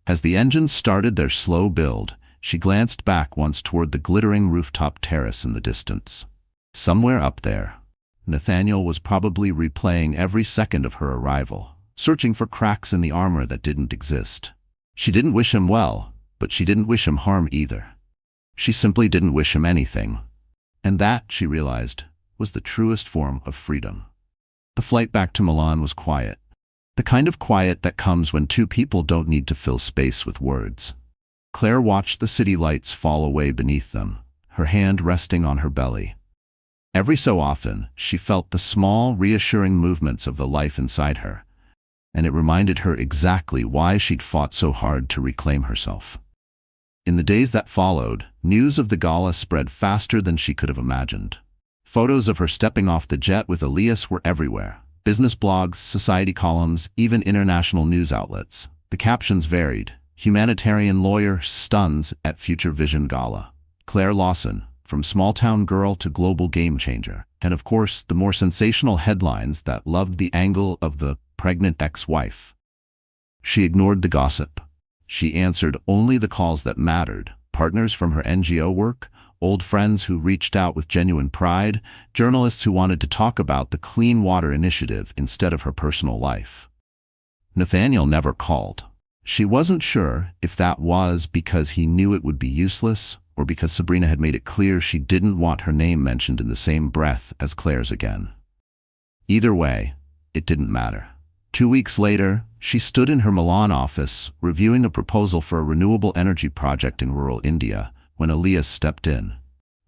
As the engines started their slow build, she glanced back once toward the glittering rooftop terrace in the distance. Somewhere up there, Nathaniel was probably replaying every second of her arrival, searching for cracks in the armor that didn't exist. She didn't wish him well, but she didn't wish him harm either. She simply didn't wish him anything. And that, she realized, was the truest form of freedom. The flight back to Milan was quiet. The kind of quiet that comes when two people don't need to fill space with words. Claire watched the city lights fall away beneath them, her hand resting on her belly. Every so often, she felt the small, reassuring movements of the life inside her, and it reminded her exactly why she'd fought so hard to reclaim herself. In the days that followed, news of the gala spread faster than she could have imagined. Photos of her stepping off the jet with Elias were everywhere. Business blogs, society columns, even international news outlets. The captions varied. Humanitarian lawyer stuns at Future Vision Gala. Claire Lawson, from small-town girl to global game-changer. And of course, the more sensational headlines that loved the angle of the pregnant ex-wife. She ignored the gossip. She answered only the calls that mattered. Partners from her NGO work, old friends who reached out with genuine pride, journalists who wanted to talk about the Clean Water Initiative instead of her personal life. Nathaniel never called. She wasn't sure if that was because he knew it would be useless or because Sabrina had made it clear she didn't want her name mentioned in the same breath as Claire's again. Either way, it didn't matter. 2 weeks later, she stood in her Milan office, reviewing a proposal for a renewable energy project in rural India, when Elias stepped in.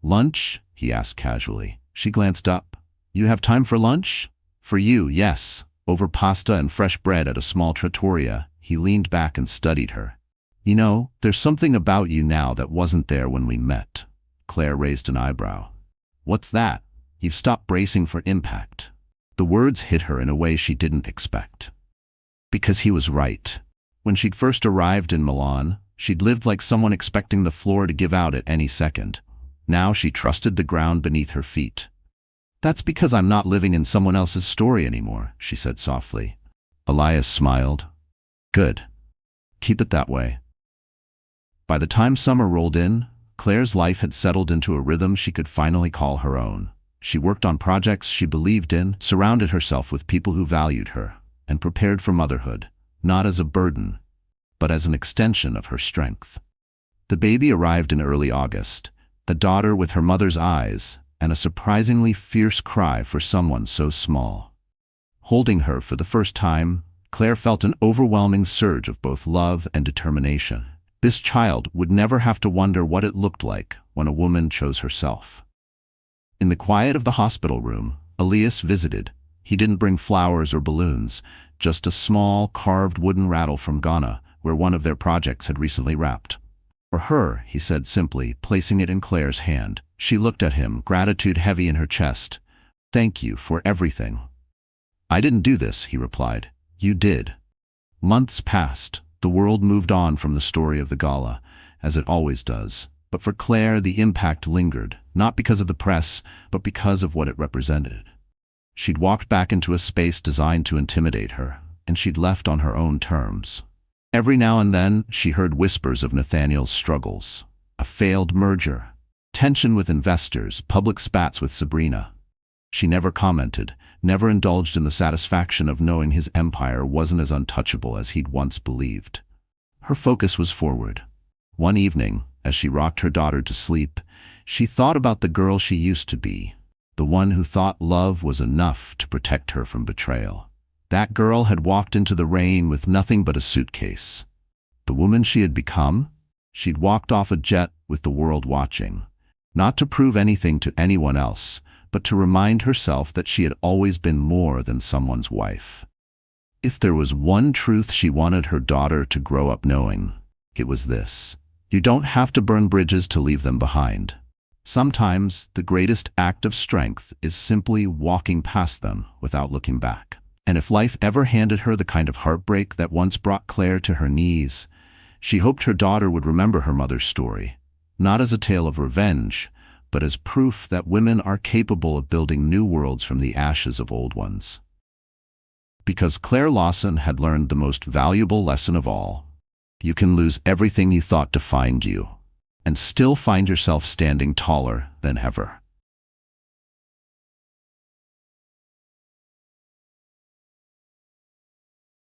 "Lunch?" he asked casually. She glanced up. "You have time for lunch?" "For you, yes." Over pasta and fresh bread at a small trattoria, he leaned back and studied her. "You know, there's something about you now that wasn't there when we met." Claire raised an eyebrow. "What's that?" "You've stopped bracing for impact." The words hit her in a way she didn't expect. Because he was right. When she'd first arrived in Milan, she'd lived like someone expecting the floor to give out at any second. Now she trusted the ground beneath her feet. "That's because I'm not living in someone else's story anymore," she said softly. Elias smiled. "Good. Keep it that way." By the time summer rolled in, Claire's life had settled into a rhythm she could finally call her own. She worked on projects she believed in, surrounded herself with people who valued her, and prepared for motherhood, not as a burden, but as an extension of her strength. The baby arrived in early August, a daughter with her mother's eyes and a surprisingly fierce cry for someone so small. Holding her for the first time, Claire felt an overwhelming surge of both love and determination. This child would never have to wonder what it looked like when a woman chose herself. In the quiet of the hospital room, Elias visited. He didn't bring flowers or balloons, just a small, carved wooden rattle from Ghana, where one of their projects had recently wrapped. "For her," he said simply, placing it in Claire's hand. She looked at him, gratitude heavy in her chest. "Thank you for everything." "I didn't do this," he replied. "You did." Months passed. The world moved on from the story of the gala, as it always does. But for Claire, the impact lingered, not because of the press, but because of what it represented. She'd walked back into a space designed to intimidate her, and she'd left on her own terms. Every now and then, she heard whispers of Nathaniel's struggles. A failed merger, tension with investors, public spats with Sabrina. She never commented, never indulged in the satisfaction of knowing his empire wasn't as untouchable as he'd once believed. Her focus was forward. One evening, as she rocked her daughter to sleep, she thought about the girl she used to be, the one who thought love was enough to protect her from betrayal. That girl had walked into the rain with nothing but a suitcase. The woman she had become? She'd walked off a jet with the world watching, not to prove anything to anyone else, but to remind herself that she had always been more than someone's wife. If there was one truth she wanted her daughter to grow up knowing, it was this. You don't have to burn bridges to leave them behind. Sometimes the greatest act of strength is simply walking past them without looking back. And if life ever handed her the kind of heartbreak that once brought Claire to her knees, she hoped her daughter would remember her mother's story, not as a tale of revenge, but as proof that women are capable of building new worlds from the ashes of old ones. Because Claire Lawson had learned the most valuable lesson of all: you can lose everything you thought defined you, and still find yourself standing taller than ever.